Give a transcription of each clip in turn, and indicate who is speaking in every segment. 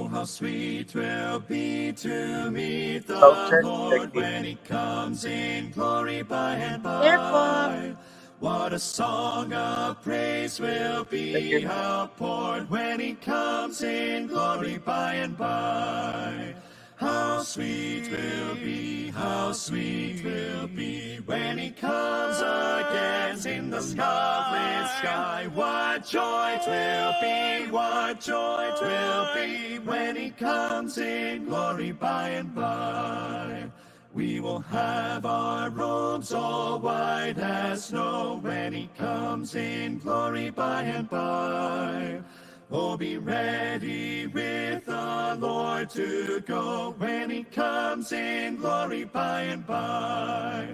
Speaker 1: Oh, how sweet will be to meet the
Speaker 2: Sound check,
Speaker 1: Lord
Speaker 2: checking.
Speaker 1: when He comes in glory by and
Speaker 3: Here po.
Speaker 1: by. What a song of praise will be
Speaker 2: Checking.
Speaker 1: outpoured when He comes in glory by and by. How sweet will be, how sweet will be when He comes again in the scarlet sky. What joy 'twill be, what joy 'twill be when He comes in glory by and by. We will have our robes all white as snow when He comes in glory by and by. Oh, be ready with the Lord to go when He comes in glory by and by.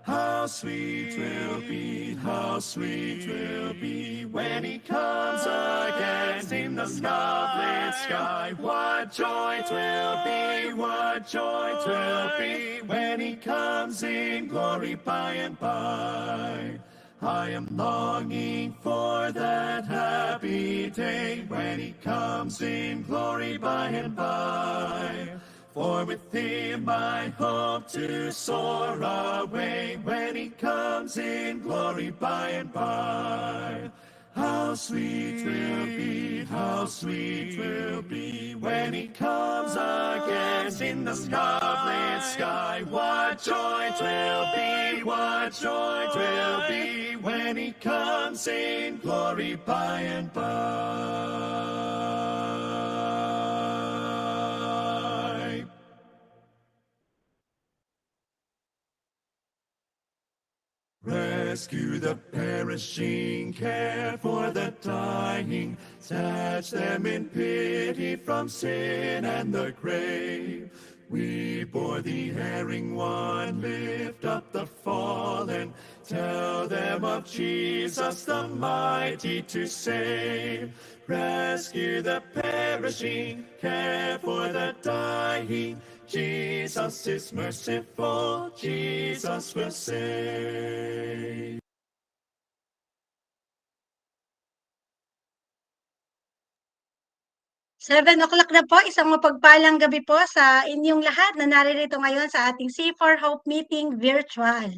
Speaker 1: How sweet will be, how sweet will be when He comes again in the scarlet sky. What joy 'twill be, what joy 'twill be when He comes in glory by and by. I am longing for that happy day when He comes in glory by and by. For with Him I hope to soar away when He comes in glory by and by. How sweet will be, how sweet will be when He comes again in the scarlet sky. What joy 'twill be, what joy 'twill be when He comes in glory by and by. Rescue the perishing, care for the dying, snatch them in pity from sin and the grave. We bore the erring one, lift up the fallen, tell them of Jesus the mighty to save. Rescue the perishing, care for the dying, Jesus is merciful, Jesus will save.
Speaker 3: Seven o'clock na po, isang mapagpalang gabi po sa inyong lahat na naririto ngayon sa ating C4 Hope Meeting Virtual.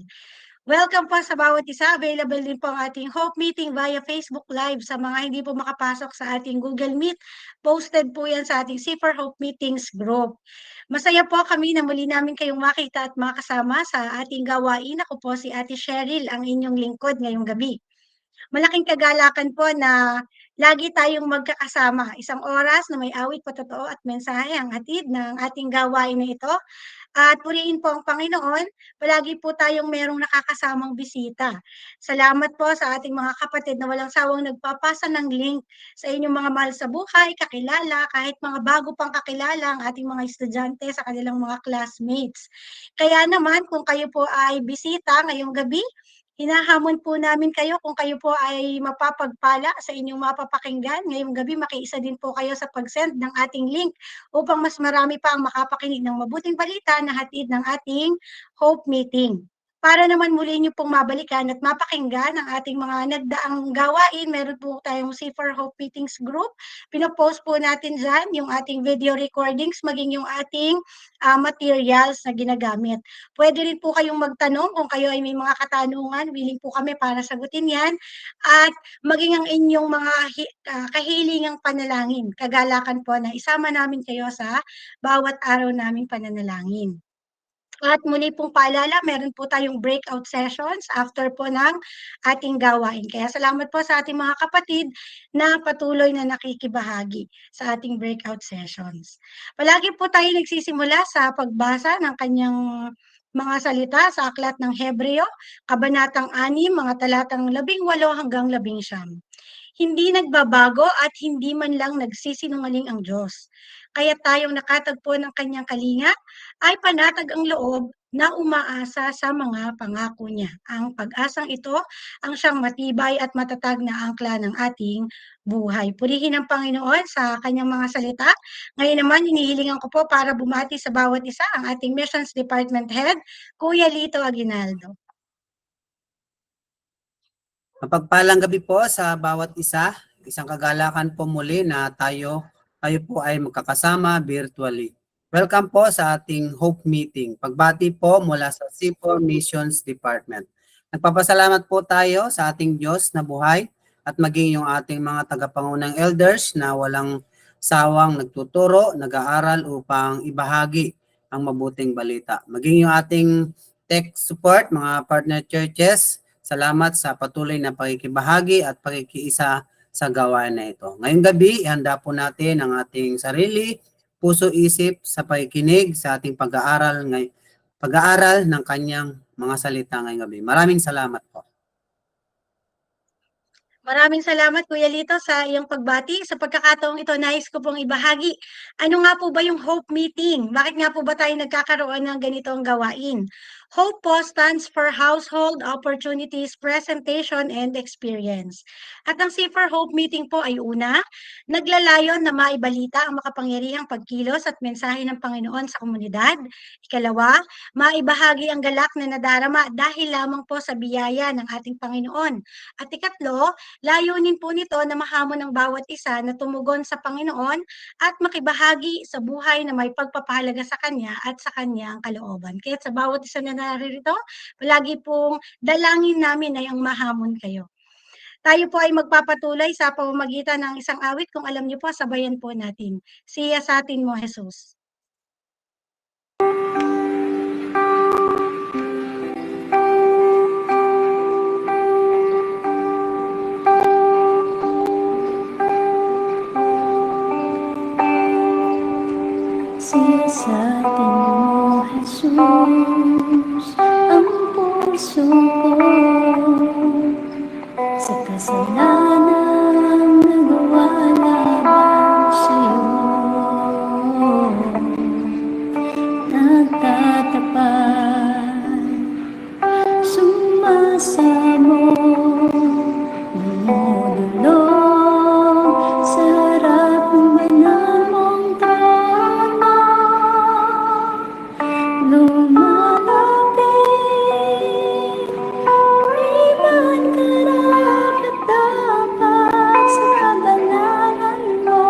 Speaker 3: Welcome po sa bawat isa. Available din po ang ating Hope Meeting via Facebook Live sa mga hindi po makapasok sa ating Google Meet. Posted po yan sa ating C4 Hope Meetings group. Masaya po kami na muli namin kayong makita at makasama sa ating gawain. Ako po si Ate Cheryl, ang inyong lingkod ngayong gabi. Malaking kagalakan po na lagi tayong magkakasama. Isang oras na may awit, patotoo at mensahe ang hatid ng ating gawain na ito. At purihin po ang Panginoon, palagi po tayong merong nakakasamang bisita. Salamat po sa ating mga kapatid na walang sawang nagpapasa ng link sa inyong mga mahal sa buhay, kakilala, kahit mga bago pang kakilala ang ating mga estudyante sa kanilang mga classmates. Kaya naman, kung kayo po ay bisita ngayong gabi, hinahamon po namin kayo kung kayo po ay mapapagpala sa inyong mapapakinggan. Ngayong gabi, makiisa din po kayo sa pag-send ng ating link upang mas marami pa ang makapakinig ng mabuting balita na hatid ng ating Hope Meeting. Para naman muli niyo pong mabalikan at mapakinggan ang ating mga nagdaang gawain, meron po tayong C4 Hope Meetings group. Pinopost po natin dyan yung ating video recordings, maging yung ating materials na ginagamit. Pwede rin po kayong magtanong kung kayo ay may mga katanungan, willing po kami para sagutin yan. At maging ang inyong mga kahilingang panalangin, kagalakan po na isama namin kayo sa bawat araw naming pananalangin. At muli pong paalala, meron po tayong breakout sessions after po ng ating gawain. Kaya salamat po sa ating mga kapatid na patuloy na nakikibahagi sa ating breakout sessions. Palagi po tayo nagsisimula sa pagbasa ng kanyang mga salita sa aklat ng Hebreo, kabanatang 6, mga talatang 18 hanggang 19. Hindi nagbabago at hindi man lang nagsisinungaling ang Diyos. Kaya tayong nakatagpo ng kanyang kalinga ay panatag ang loob na umaasa sa mga pangako niya. Ang pag-asang ito ang siyang matibay at matatag na angkla ng ating buhay. Purihin ang Panginoon sa kanyang mga salita. Ngayon naman, hinihilingan ko po para bumati sa bawat isa ang ating Missions Department Head, Kuya Lito Aguinaldo.
Speaker 4: Mapagpalang gabi po sa bawat isa. Isang kagalakan po muli na tayo
Speaker 2: kayo po ay magkakasama virtually. Welcome po sa ating Hope Meeting. Pagbati po mula sa C4 Missions Department. Nagpapasalamat po tayo sa ating Diyos na buhay at maging yung ating mga tagapangunang elders na walang sawang nagtuturo, nag-aaral upang ibahagi ang mabuting balita. Maging yung ating tech support, mga partner churches, salamat sa patuloy na pakikibahagi at pakikiisa sa gawain na ito. Ngayong gabi, ihanda po natin ang ating sarili, puso, isip sa pakikinig sa ating pag-aaral ng kanyang mga salita ngayong gabi. Maraming salamat po.
Speaker 3: Maraming salamat Kuya Lito sa iyong pagbati. Sa pagkakataong ito, nais ko pong ibahagi. Ano nga po ba yung Hope Meeting? Bakit nga po ba tayo nagkakaroon ng ganitong gawain? Hope po stands for Household Opportunities, Presentation, and Experience. At ang C4 Hope Meeting po ay una, naglalayon na maibalita ang makapangyarihang pagkilos at mensahe ng Panginoon sa komunidad. Ikalawa, maibahagi ang galak na nadarama dahil lamang po sa biyaya ng ating Panginoon. At ikatlo, layunin po nito na mahamon ng bawat isa na tumugon sa Panginoon at makibahagi sa buhay na may pagpapahalaga sa Kanya at sa Kanyang kalooban. Kaya sa bawat isa na naririto, palagi pong dalangin namin ay ang mahamon kayo. Tayo po ay magpapatuloy sa pamamagitan ng isang awit. Kung alam niyo po, sabayan po natin. Siya sa atin mo, Jesus.
Speaker 4: Siya sa atin mo, Jesus, ang puso ko sa kasalanan nagawa laban sa'yo. Nagtatapat, sumasamo, dumudulog sa harap ng banal mong trono. Lumalapit, di man karapat-dapat sa kabanalan mo.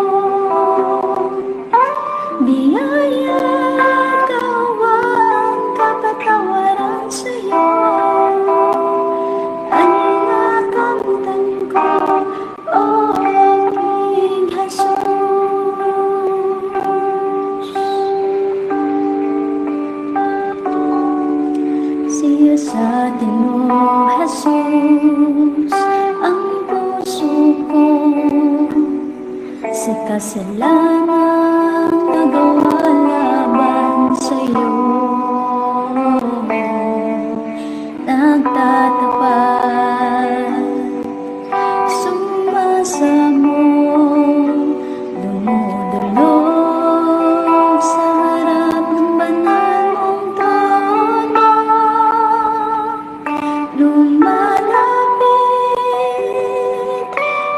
Speaker 4: Biyaya at kaawaan, kapatawaran sa'yo ay nakamtan ko, o aking Jesus. Siya sa atin mo, Jesus, ang puso ko sa kasalanan nagawa laban sa'yo. Nagtatapat, sumasamo, dumudulog sa harap ng banal mong trono. Lumalapit,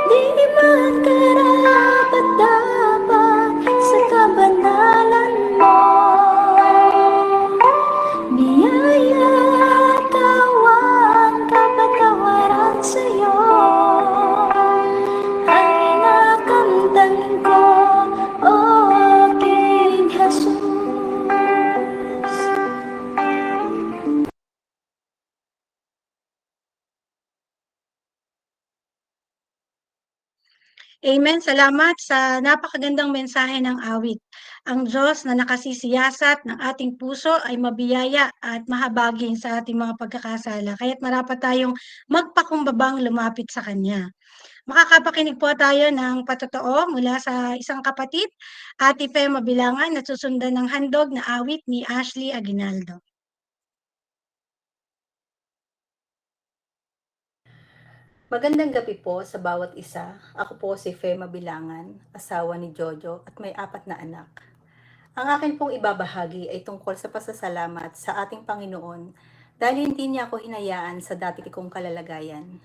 Speaker 4: di man karapat-dapat sa kabanalan mo. Biyaya at kaawaan, kapatawaran sa'yo ay nakamtan ko, o aking Jesus.
Speaker 3: Amen. Salamat sa napakagandang mensahe ng awit. Ang Diyos na nakasisiyasat ng ating puso ay mabiyaya at mahabagin sa ating mga pagkakasala. Kaya't marapat tayong magpakumbabang lumapit sa Kanya. Makakapakinig po tayo ng patotoo mula sa isang kapatid, Ate Fe Mabilangan, na susundan ng handog na awit ni Ashley Aguinaldo.
Speaker 5: Magandang gabi po sa bawat isa. Ako po si Fe Mabilangan, asawa ni Jojo at may 4 na anak. Ang akin pong ibabahagi ay tungkol sa pasasalamat sa ating Panginoon dahil hindi niya ako hinayaan sa dati kong kalalagayan.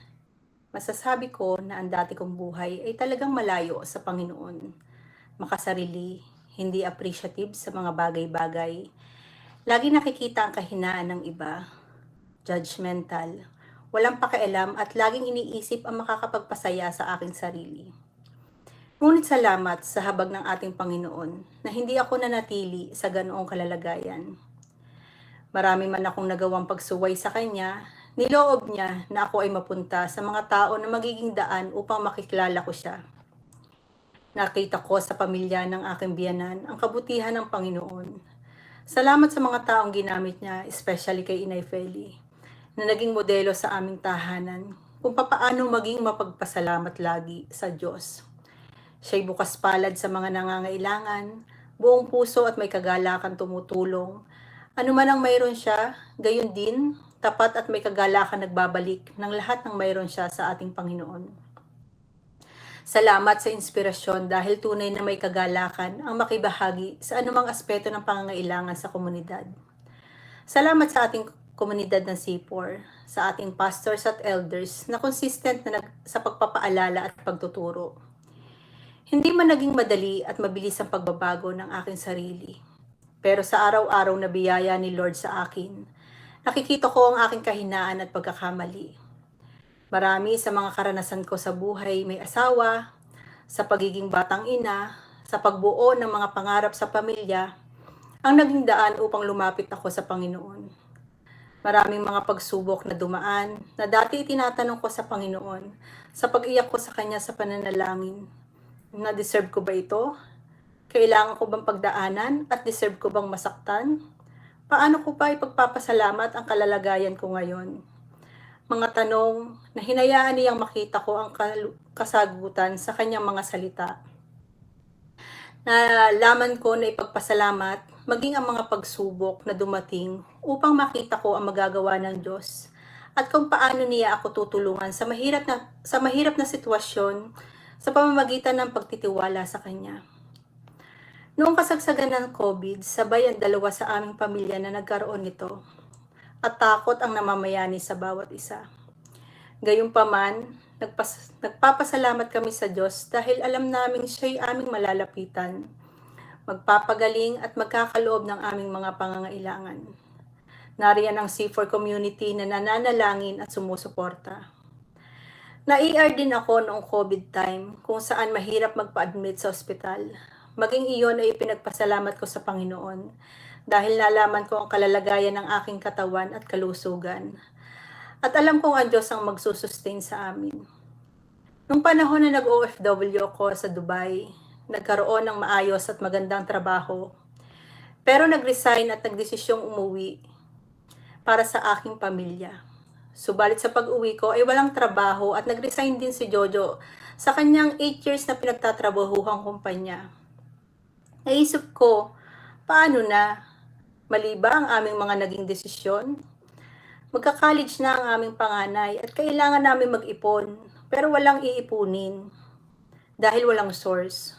Speaker 5: Masasabi ko na ang dati kong buhay ay talagang malayo sa Panginoon. Makasarili, hindi appreciative sa mga bagay-bagay. Lagi nakikita ang kahinaan ng iba, judgmental, walang pakialam at laging iniisip ang makakapagpasaya sa aking sarili. Ngunit salamat sa habag ng ating Panginoon na hindi ako nanatili sa ganoong kalalagayan. Marami man akong nagawang pagsuway sa Kanya, niloob niya na ako ay mapunta sa mga tao na magiging daan upang makilala ko siya. Nakita ko sa pamilya ng aking biyanan ang kabutihan ng Panginoon. Salamat sa mga taong ginamit niya, especially kay Inay Feli, na naging modelo sa aming tahanan kung papaano maging mapagpasalamat lagi sa Diyos. Siya'y bukas palad sa mga nangangailangan, buong puso at may kagalakan tumutulong. Ano man ang mayroon siya, gayon din, tapat at may kagalakan nagbabalik ng lahat ng mayroon siya sa ating Panginoon. Salamat sa inspirasyon dahil tunay na may kagalakan ang makibahagi sa anumang aspeto ng pangangailangan sa komunidad. Salamat sa ating komunidad ng C4, sa ating pastors at elders na consistent na sa pagpapaalala at pagtuturo. Hindi man naging madali at mabilis ang pagbabago ng aking sarili. Pero sa araw-araw na biyaya ni Lord sa akin, nakikita ko ang aking kahinaan at pagkakamali. Marami sa mga karanasan ko sa buhay may asawa, sa pagiging batang ina, sa pagbuo ng mga pangarap sa pamilya, ang naging daan upang lumapit ako sa Panginoon. Maraming mga pagsubok na dumaan na dati tinatanong ko sa Panginoon sa pag-iyak ko sa Kanya sa pananalangin. Na-deserve ko ba ito? Kailangan ko bang pagdaanan at deserve ko bang masaktan? Paano ko pa ipagpapasalamat ang kalalagayan ko ngayon? Mga tanong na hinayaan niyang makita ko ang kasagutan sa kanyang mga salita. Nalaman ko na ipagpasalamat maging ang mga pagsubok na dumating upang makita ko ang magagawa ng Diyos at kung paano niya ako tutulungan sa mahirap na sitwasyon sa pamamagitan ng pagtitiwala sa Kanya. Noong kasagsagan ng COVID, sabay ang dalawa sa aming pamilya na nagkaroon nito. At takot ang namamayani sa bawat isa. Gayunpaman, nagpapasalamat kami sa Diyos dahil alam namin siya'y aming malalapitan, magpapagaling at magkakaloob ng aming mga pangangailangan. Nariyan ang C4 community na nananalangin at sumusuporta. Na-ER din ako noong COVID time kung saan mahirap magpa-admit sa ospital. Maging iyon ay pinagpasalamat ko sa Panginoon dahil nalaman ko ang kalalagayan ng aking katawan at kalusugan. At alam kong ang Diyos ang magsusustain sa amin. Nung panahon na nag-OFW ako sa Dubai, nagkaroon ng maayos at magandang trabaho. Pero nag-resign at nagdesisyong umuwi para sa aking pamilya. Subalit sa pag-uwi ko ay walang trabaho at nag-resign din si Jojo sa kanyang 8 years na pinagtatrabahuhang kumpanya. Naisip ko, paano na? Mali ba ang aming mga naging desisyon? Magka-college na ang aming panganay at kailangan namin mag-ipon pero walang iipunin dahil walang source.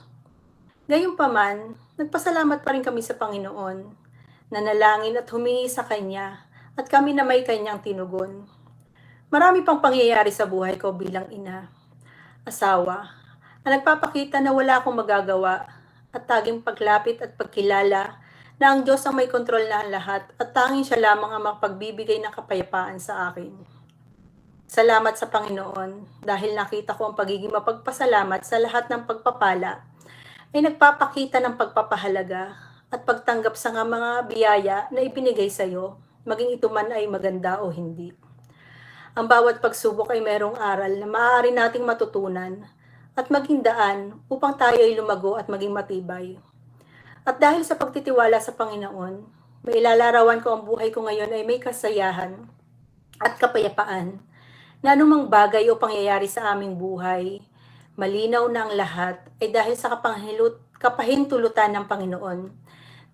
Speaker 5: Gayunpaman, nagpasalamat pa rin kami sa Panginoon, nanalangin at humingi sa Kanya at kami na may Kanyang tinugon. Marami pang pangyayari sa buhay ko bilang ina, asawa, na nagpapakita na wala akong magagawa at taging paglapit at pagkilala na ang Diyos ang may kontrol na ang lahat at tanging siya lamang ang makapagbibigay ng kapayapaan sa akin. Salamat sa Panginoon dahil nakita ko ang pagiging mapagpasalamat sa lahat ng pagpapala ay nagpapakita ng pagpapahalaga at pagtanggap sa mga biyaya na ibinigay sa iyo, maging ito man ay maganda o hindi. Ang bawat pagsubok ay mayroong aral na maaari nating matutunan at maging daan upang tayo ay lumago at maging matibay. At dahil sa pagtitiwala sa Panginoon, may ilalarawan ko ang buhay ko ngayon ay may kasayahan at kapayapaan na anumang bagay o pangyayari sa aming buhay, malinaw na ang lahat ay dahil sa kapahintulutan ng Panginoon,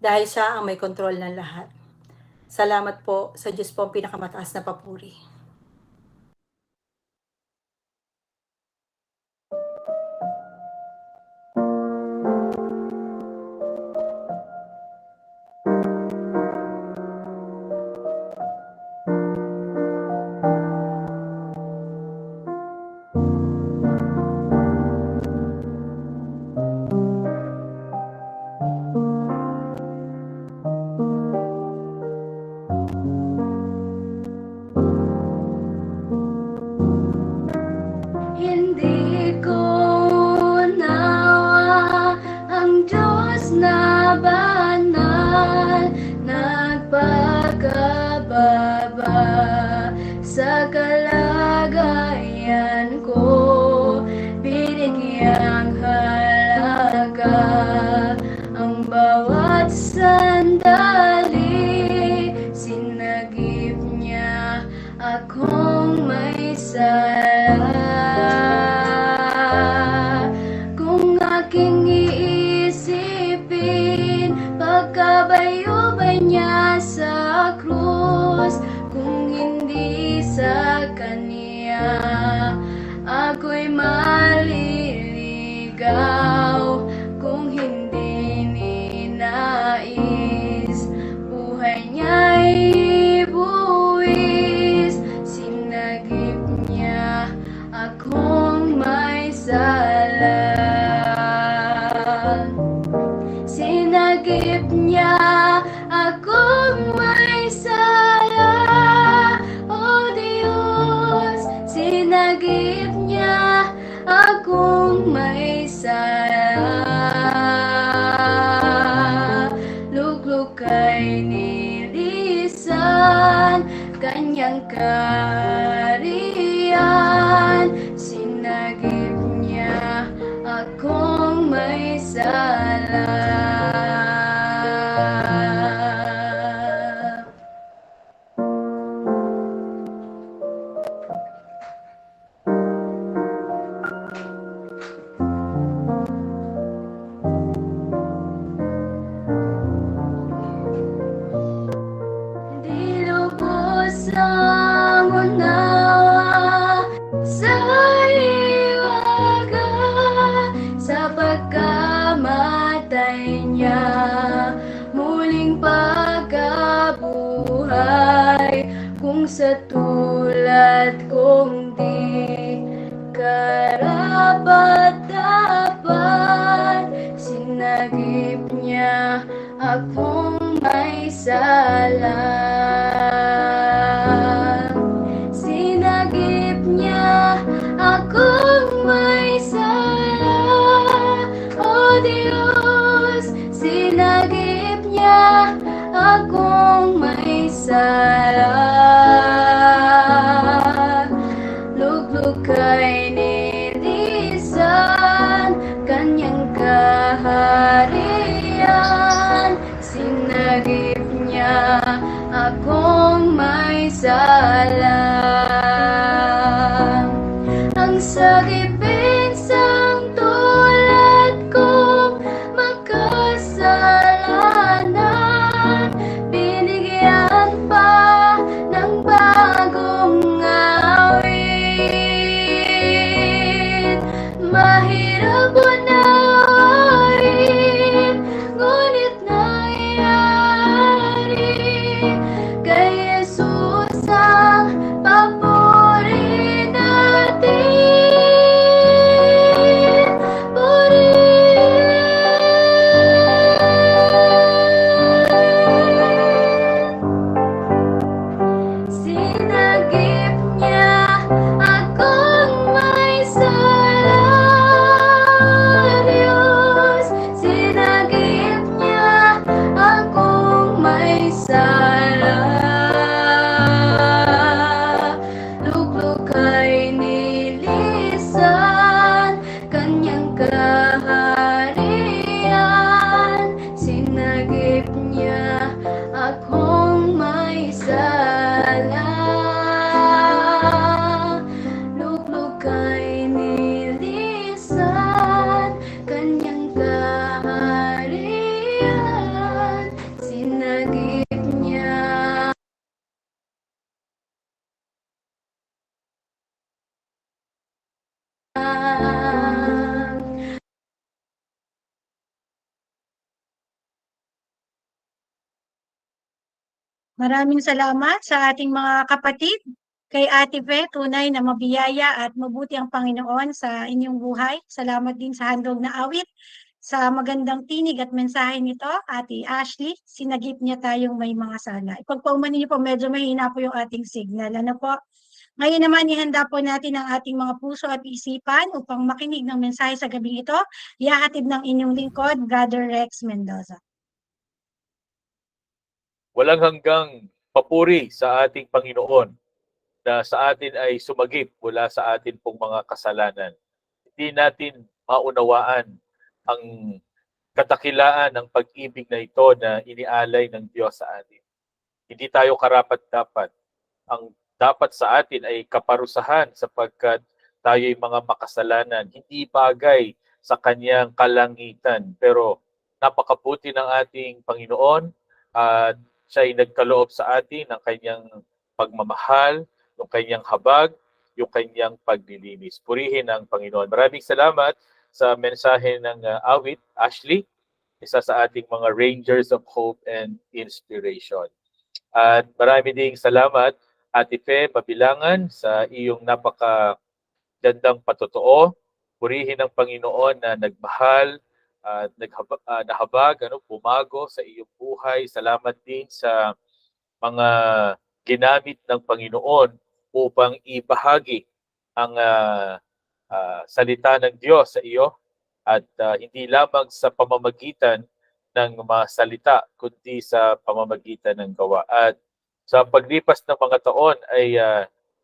Speaker 5: dahil siya ang may kontrol ng lahat. Salamat po sa Diyos po ang pinakamataas na papuri.
Speaker 4: ang bawat sandali. Sinagip niya akong may sala. Kung aking iisipin, pagkabayo ba niya sa krus? Kung hindi sa Kanya, ako'y maliligaw. Kung hindi ninais, buhay niya'y buwis. Sinagip niya akong may sala. Sinagip niya akong may sala. O Diyos, sinagip niya akong may sala. Luglog kay nilisan, Kanyang kaharian. Sinagip niya akong may sala. Di lubos ang unawa sa iwaga, sa pagkamatay niya, muling pagkabuhay. Kung sa tulad kong di karapat-dapat, sinagip niya akong may sala. Sinagip niya akong may sala. O Diyos, sinagip niya akong may sala. Luglog kay nilisan, Kanyang kaharian. Sinagip niya akong may sala. Ang sagipin sang tulad kong makasalanan, binigyan pa ng bagong awit. Mahirap unawain, ngunit nangyari. Kay Jesus ang papuri natin, purihin. Sinagip niya akong may sala. Diyos, sinagip niya akong may sala. Luglog kay nilisan, Kanyang kaharian. Sinagip niya akong may sala. Luglog kay nilisan, Kanyang kaharian. Sinagip niya
Speaker 3: Maraming salamat sa ating mga kapatid. Kay Ate Fe, tunay na mabiyaya at mabuti ang Panginoon sa inyong buhay. Salamat din sa handog na awit. Sa magandang tinig at mensahe nito, Ate Ashley, sinagip niya tayong may mga sala. Ipagpaumanin niyo po, medyo mahina po yung ating signal. Ano po? Ngayon naman, ihanda po natin ang ating mga puso at isipan upang makinig ng mensahe sa gabing ito. Ihahatid ng inyong lingkod, Brother Rex Mendoza.
Speaker 6: Walang hanggang papuri sa ating Panginoon na sa atin ay sumagip mula sa atin pong mga kasalanan. Hindi natin maunawaan ang kadakilaan ng pag-ibig na ito na inialay ng Diyos sa atin. Hindi tayo karapat-dapat. Ang dapat sa atin ay kaparusahan sapagkat tayo'y mga makasalanan. Hindi bagay sa kanyang kalangitan. Pero napakabuti ng ating Panginoon at siya'y nagkaloob sa atin ng kanyang pagmamahal, yung kanyang habag, yung kanyang paglilinis. Purihin ang Panginoon. Maraming salamat sa mensahe ng awit, Ashley, isa sa ating mga Rangers of Hope and Inspiration. At marami ding salamat, Ate Fe Pabilangan, sa iyong napakagandang patotoo. Purihin ang Panginoon na nagmahal at nahabag, bumago sa iyong buhay. Salamat din sa mga ginamit ng Panginoon upang ibahagi ang salita ng Diyos sa iyo at hindi lamang sa pamamagitan ng mga salita kundi sa pamamagitan ng gawa. At sa paglipas ng mga taon ay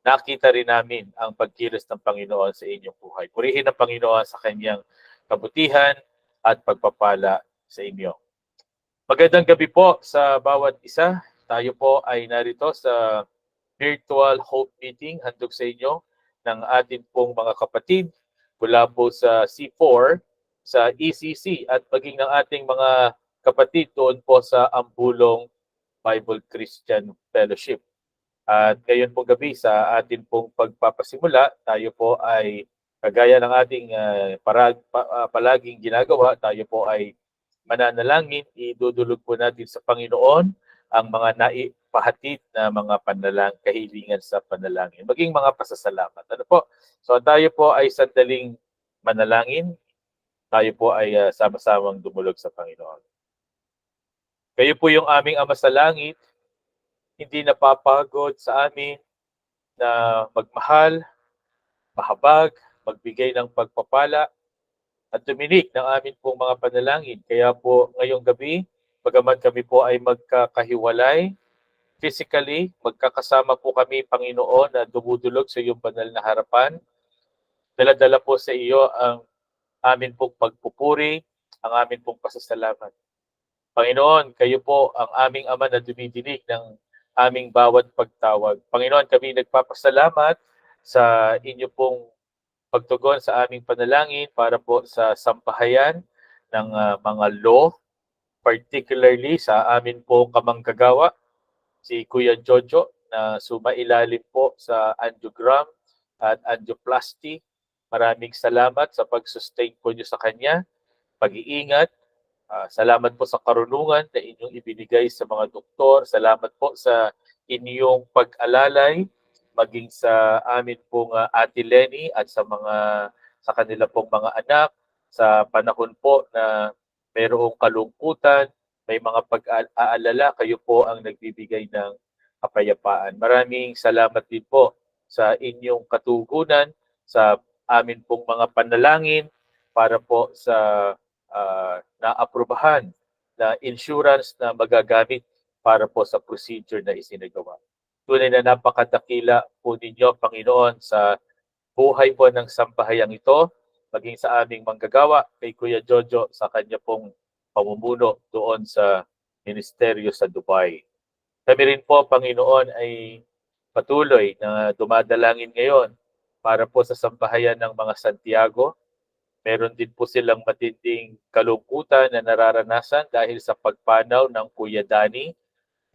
Speaker 6: nakita rin namin ang pagkilos ng Panginoon sa inyong buhay. Purihin ang Panginoon sa kanyang kabutihan at pagpapala sa inyo. Magandang gabi po sa bawat isa. Tayo po ay narito sa virtual Hope Meeting. Handog sa inyo ng atin pong mga kapatid mula po sa C4, sa ECC at maging ng ating mga kapatid doon po sa Ambulong Bible Christian Fellowship. At ngayon po gabi sa atin pong pagpapasimula, tayo po ay kagaya ng ating palaging ginagawa, tayo po ay mananalangin, idudulog po natin sa Panginoon ang mga naipahatid na mga kahilingan sa panalangin, maging mga pasasalamat. Ano po? So tayo po ay sandaling manalangin, tayo po ay sama-samang dumulog sa Panginoon. Kayo po yung aming Ama sa Langit, hindi napapagod sa amin na magmahal, mahabag, magbigay ng pagpapala, at tuminig ng amin pong mga panalangin. Kaya po ngayong gabi, bagaman kami po ay magkakahiwalay, physically, magkakasama po kami, Panginoon, na dumudulog sa iyong banal na harapan. Dala-dala po sa iyo ang amin pong pagpupuri, ang amin pong pasasalamat. Panginoon, kayo po ang aming Ama na dumidinig ng aming bawat pagtawag. Panginoon, kami nagpapasalamat sa inyo pong pagtugon sa aming panalangin para po sa sampahayan ng mga law, particularly sa amin pong kamanggagawa, si Kuya Jojo, na sumailalim po sa angiogram at angioplasty. Maraming salamat sa pag-sustain po niyo sa kanya, pag-iingat. Salamat po sa karunungan na inyong ibinigay sa mga doktor. Salamat po sa inyong pag-alalay, maging sa amin pong Ate Lenny at sa kanila pong mga anak sa panahon po na mayroong kalungkutan, may mga pag-aalala, kayo po ang nagbibigay ng kapayapaan. Maraming salamat din po sa inyong katugunan sa amin pong mga panalangin para po sa naaprubahan na insurance na magagamit para po sa procedure na isinagawa. Tunay na napakadakila po ninyo, Panginoon, sa buhay po ng sampahayang ito, maging sa aming manggagawa, kay Kuya Jojo sa kanya pong pamumuno doon sa ministeryo sa Dubai. Kami rin po, Panginoon, ay patuloy na dumadalangin ngayon para po sa sampahayan ng mga Santiago. Meron din po silang matinding kalungkutan na nararanasan dahil sa pagpanaw ng Kuya Dani.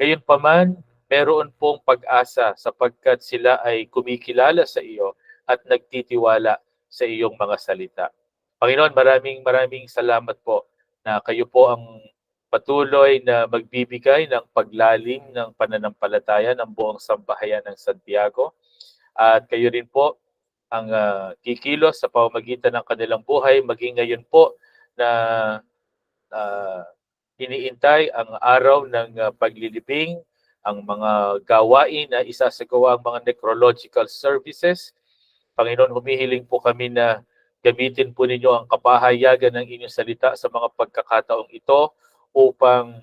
Speaker 6: Gayunpaman, meron pong pag-asa sapagkat sila ay kumikilala sa iyo at nagtitiwala sa iyong mga salita. Panginoon, maraming salamat po na kayo po ang patuloy na magbibigay ng paglalim ng pananampalataya ng buong sambahayan ng Santiago. At kayo rin po ang kikilos sa pamamagitan ng kanilang buhay, maging ngayon po na iniintay ang araw ng paglilibing, ang mga gawain na isasagawa ang mga necrological services. Panginoon, humihiling po kami na gamitin po ninyo ang kapahayagan ng inyong salita sa mga pagkakataong ito upang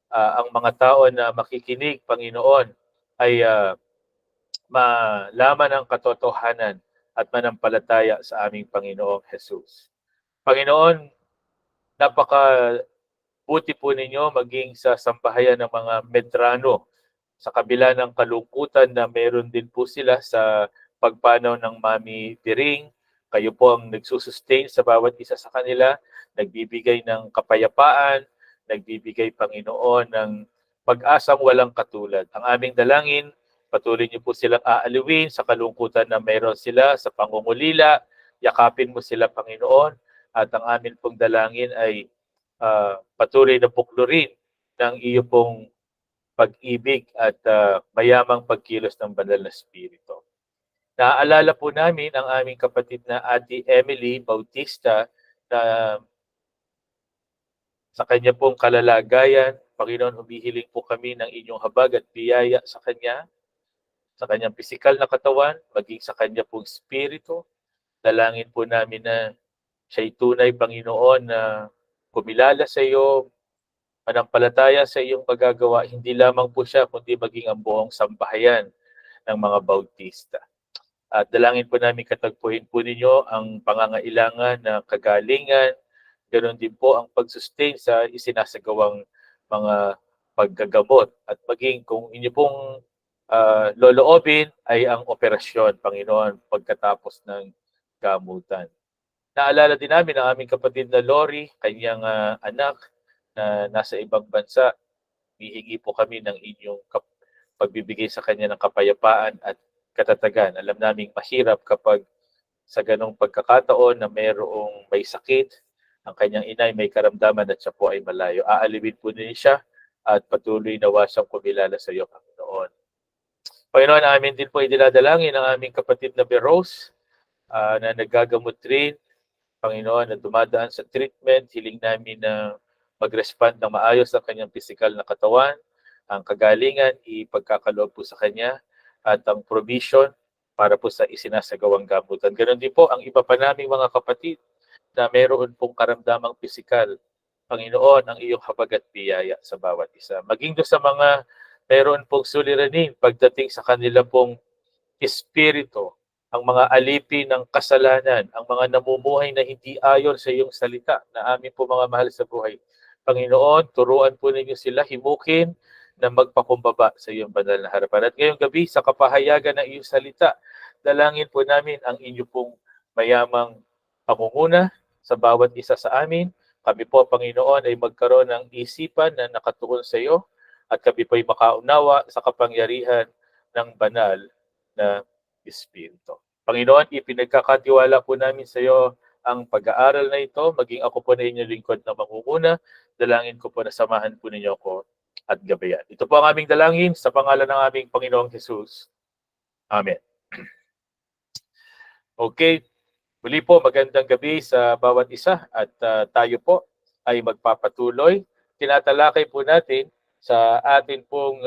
Speaker 6: ang mga tao na makikinig, Panginoon, ay malaman ang katotohanan at manampalataya sa aming Panginoong Jesus. Panginoon, napaka buti po ninyo maging sa sambahayan ng mga Medrano. Sa kabila ng kalungkutan na meron din po sila sa pagpanaw ng Mami Piring, kayo po ang nagsusustain sa bawat isa sa kanila, nagbibigay ng kapayapaan, nagbibigay, Panginoon, ng pag-asang walang katulad. Ang aming dalangin, patuloy niyo po silang aaliwin sa kalungkutan na meron sila, sa pangungulila, yakapin mo sila, Panginoon, at ang amin pong dalangin ay patuloy na buklurin ng iyo pong pag-ibig at mayamang pagkilos ng banal na Espiritu. Naaalala po namin ang aming kapatid na Ate Emily Bautista na sa kanya pong kalalagayan, Panginoon, humihiling po kami ng inyong habag at biyaya sa kanyang pisikal na katawan, maging sa kanya pong espiritu. Dalangin po namin na siya'y tunay, Panginoon, na kumilala sa iyo, manampalataya sa iyong magagawa, hindi lamang po siya, kundi maging ang buong sambahayan ng mga Bautista. At dalangin po namin katagpuin po ninyo ang pangangailangan na kagalingan, ganoon din po ang pag-sustain sa isinasagawang mga paggagamot. At maging kung inyo pong loloobin ay ang operasyon, Panginoon, pagkatapos ng gamutan. Naalala din namin ang aming kapatid na Lori, kanyang anak na nasa ibang bansa. Hihingi po kami ng inyong pagbibigay sa kanya ng kapayapaan at katatagan. Alam naming mahirap kapag sa ganong pagkakataon na mayroong may sakit, ang kanyang inay may karamdaman at siya po ay malayo. Aalibin po niya siya at patuloy na wasang kumilala sa iyo, Panginoon. Panginoon, amin din po idinadalangin ang aming kapatid na Berose na nagagamot rin, Panginoon, na dumadaan sa treatment. Hiling namin na mag-respond ng maayos ang kanyang physical na katawan, ang kagalingan, ipagkakaloob po sa kanya, at ang provision para po sa isinasagawang gamutan. Ganon din po ang iba pa naming mga kapatid na mayroon pong karamdamang pisikal. Panginoon, ang iyong habag at biyaya sa bawat isa. Maging doon sa mga mayroon pong suliranin pagdating sa kanila pong espiritu, ang mga alipin ng kasalanan, ang mga namumuhay na hindi ayon sa iyong salita na amin po mga mahal sa buhay. Panginoon, turuan po ninyo sila, himukin na magpakumbaba sa iyong banal na harapan. At ngayong gabi, sa kapahayagan ng iyong salita, dalangin po namin ang inyo pong mayamang pangunguna sa bawat isa sa amin. Kami po, Panginoon, ay magkaroon ng isipan na nakatuon sa iyo at kami po ay makaunawa sa kapangyarihan ng banal na Espiritu. Panginoon, ipinagkakatiwala po namin sa iyo ang pag-aaral na ito, maging ako po na inyong lingkod na mangunguna. Dalangin ko po na samahan po ninyo ako at gabayan. Ito po ang aming dalangin sa pangalan ng aming Panginoong Jesus. Amen. Okay. Muli po, magandang gabi sa bawat isa at tayo po ay magpapatuloy. Tinatalakay po natin sa atin pong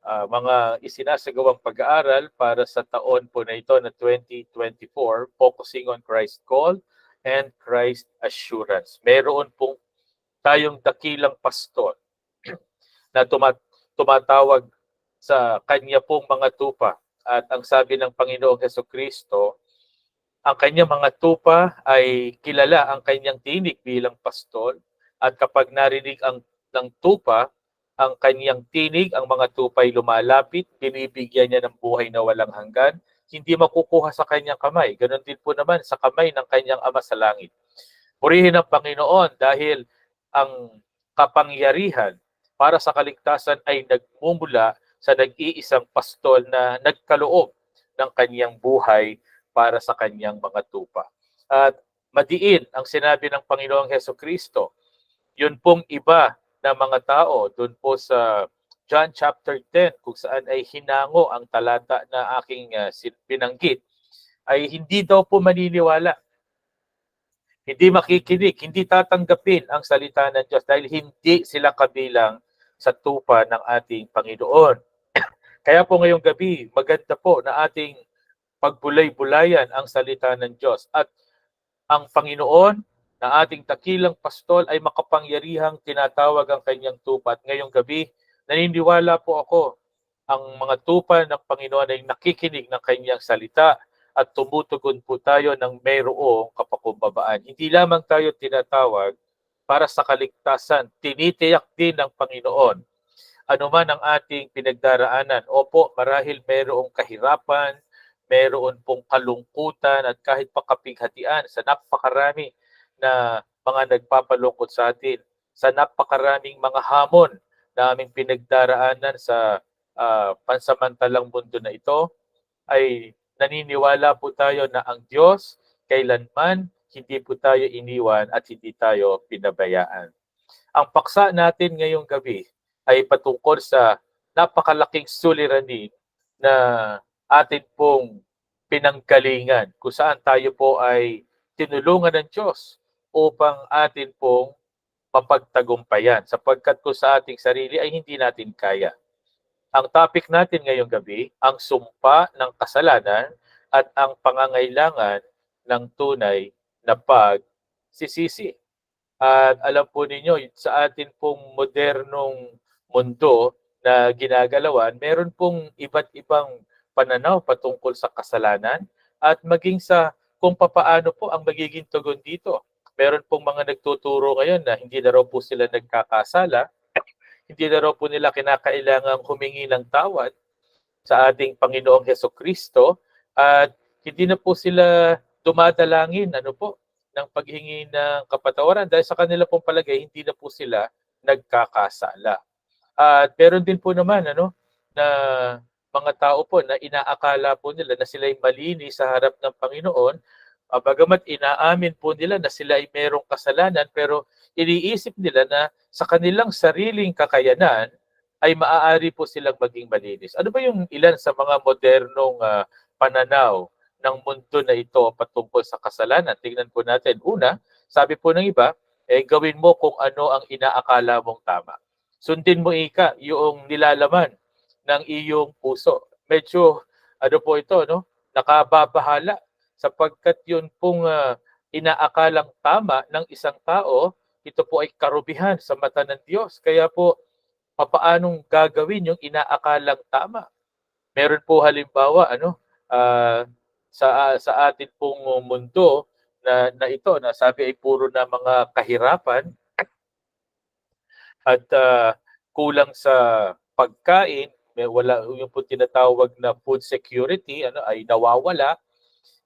Speaker 6: mga isinasagawang pag-aaral para sa taon po na ito na 2024, focusing on Christ Call and Christ Assurance. Meron pong tayong dakilang pastor na tumatawag sa kanya pong mga tupa. At ang sabi ng Panginoong Hesukristo, ang kanyang mga tupa ay kilala ang kanyang tinig bilang pastol, at kapag narinig ng tupa ang kanyang tinig, ang mga tupa ay lumalapit, binibigyan niya ng buhay na walang hanggan, hindi makukuha sa kanyang kamay. Ganon din po naman sa kamay ng kanyang Ama sa langit. Purihin ang Panginoon dahil ang kapangyarihan para sa kaligtasan ay nagmumula sa nag-iisang pastol na nagkaloob ng kanyang buhay para sa kanyang mga tupa. At madiin ang sinabi ng Panginoong Hesukristo. Yun pong iba na mga tao doon po sa John chapter 10 kung saan ay hinango ang talata na aking binanggit, ay hindi daw po maniniwala. Hindi makikinig, hindi tatanggapin ang salita ng Diyos dahil hindi sila kabilang sa tupa ng ating Panginoon. Kaya po ngayong gabi, maganda po na ating pagbulay-bulayan ang salita ng Diyos. At ang Panginoon na ating takilang pastol ay makapangyarihang tinatawag ang kanyang tupa. At ngayong gabi, naniniwala po ako, ang mga tupa ng Panginoon ay nakikinig ng kanyang salita at tumutugon po tayo ng mayroong kapakumbabaan. Hindi lamang tayo tinatawag para sa kaligtasan. Tinitiyak din ng Panginoon. Ano man ang ating pinagdaraanan, opo, marahil mayroong kahirapan, mayroon pong kalungkutan at kahit pa kapighatian sa napakarami na mga nagpapalungkot sa atin, sa napakaraming mga hamon na aming pinagdaraanan sa pansamantalang mundo na ito, ay naniniwala po tayo na ang Diyos kailanman hindi po tayo iniwan at hindi tayo pinabayaan. Ang paksa natin ngayong gabi ay patungkol sa napakalaking suliranin na atin pong pinanggalingan kung saan tayo po ay tinulungan ng Diyos upang atin pong mapagtagumpayan sapagkat kung sa ating sarili ay hindi natin kaya. Ang topic natin ngayong gabi, ang sumpa ng kasalanan at ang pangangailangan ng tunay na pagsisisi. At alam po ninyo, sa atin pong modernong mundo na ginagalawan, meron pong iba't ibang pananaw patungkol sa kasalanan at maging sa kung papaano po ang magiging tugon dito. Meron pong mga nagtuturo ngayon na hindi na raw po sila nagkakasala, hindi na raw po nila kinakailangang humingi ng tawad sa ating Panginoong Hesukristo at hindi na po sila dumadalangin ng paghingi ng kapatawaran dahil sa kanila pong palagay hindi na po sila nagkakasala. At meron din po naman na mga tao po na inaakala po nila na sila ay malinis sa harap ng Panginoon, bagamat inaamin po nila na sila ay merong kasalanan pero iniisip nila na sa kanilang sariling kakayanan ay maaari po silang maging malinis. Ano ba yung ilan sa mga modernong pananaw ng mundo na ito patungkol sa kasalanan? Tingnan po natin. Una, sabi po ng iba, gawin mo kung ano ang inaakala mong tama. Sundin mo yung nilalaman ng iyong puso. Medyo, po ito, nakababahala sapagkat yun pong inaakalang tama ng isang tao, ito po ay karubihan sa mata ng Diyos. Kaya po, papaanong gagawin yung inaakalang tama? Meron po halimbawa, sa atin pong mundo na ito, na sabi ay puro na mga kahirapan at kulang sa pagkain, wala yung po tinatawag na food security, ay nawawala.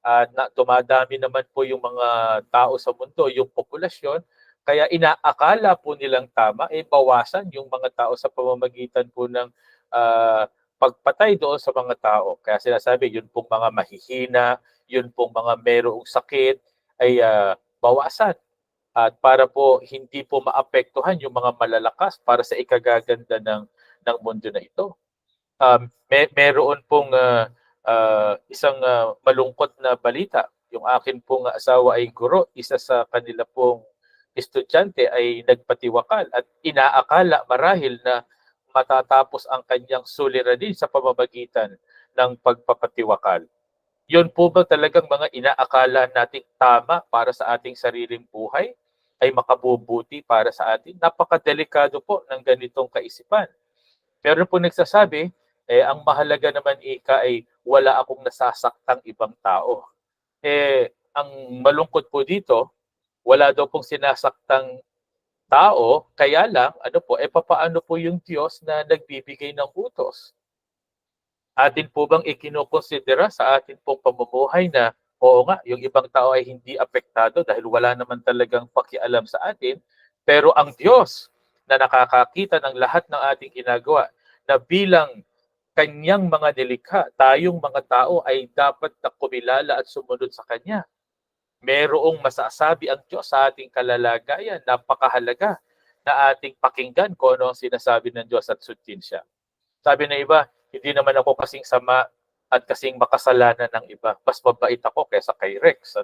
Speaker 6: At dumadami naman po yung mga tao sa mundo, yung populasyon, kaya inaakala po nilang tama, bawasan yung mga tao sa pamamagitan po ng pagpatay doon sa mga tao. Kaya sinasabi, yun pong mga mahihina, yun pong mga merong sakit, ay bawasan. At para po hindi po maapektuhan yung mga malalakas para sa ikagaganda ng mundo na ito. Meron pong isang malungkot na balita. Yung akin pong asawa ay guro, isa sa kanila pong estudyante ay nagpatiwakal at inaakala marahil na matatapos ang kanyang suliranin sa pamamagitan ng pagpapatiwakal. Yun po ba talagang mga inaakala nating tama para sa ating sariling buhay ay makabubuti para sa atin? Napakadelikado po ng ganitong kaisipan. Pero po nagsasabi, ang mahalaga naman ay wala akong nasasaktang ibang tao. Ang malungkot po dito, wala daw pong sinasaktang tao, kaya lang, papaano po yung Diyos na nagbibigay ng utos? Atin po bang ikinokonsidera sa atin pong pamumuhay na, oo nga, yung ibang tao ay hindi apektado dahil wala naman talagang pakialam sa atin, pero ang Diyos na nakakakita ng lahat ng ating ginagawa, na bilang kanyang mga nilikha, tayong mga tao ay dapat na kumilala at sumunod sa Kanya. Merong masasabi ang Diyos sa ating kalalagayan, napakahalaga na ating pakinggan kung ano ang sinasabi ng Diyos at sundin siya. Sabi ng iba, hindi naman ako kasing sama at kasing makasalanan ng iba. Mas mabait ako kaysa kay Rex.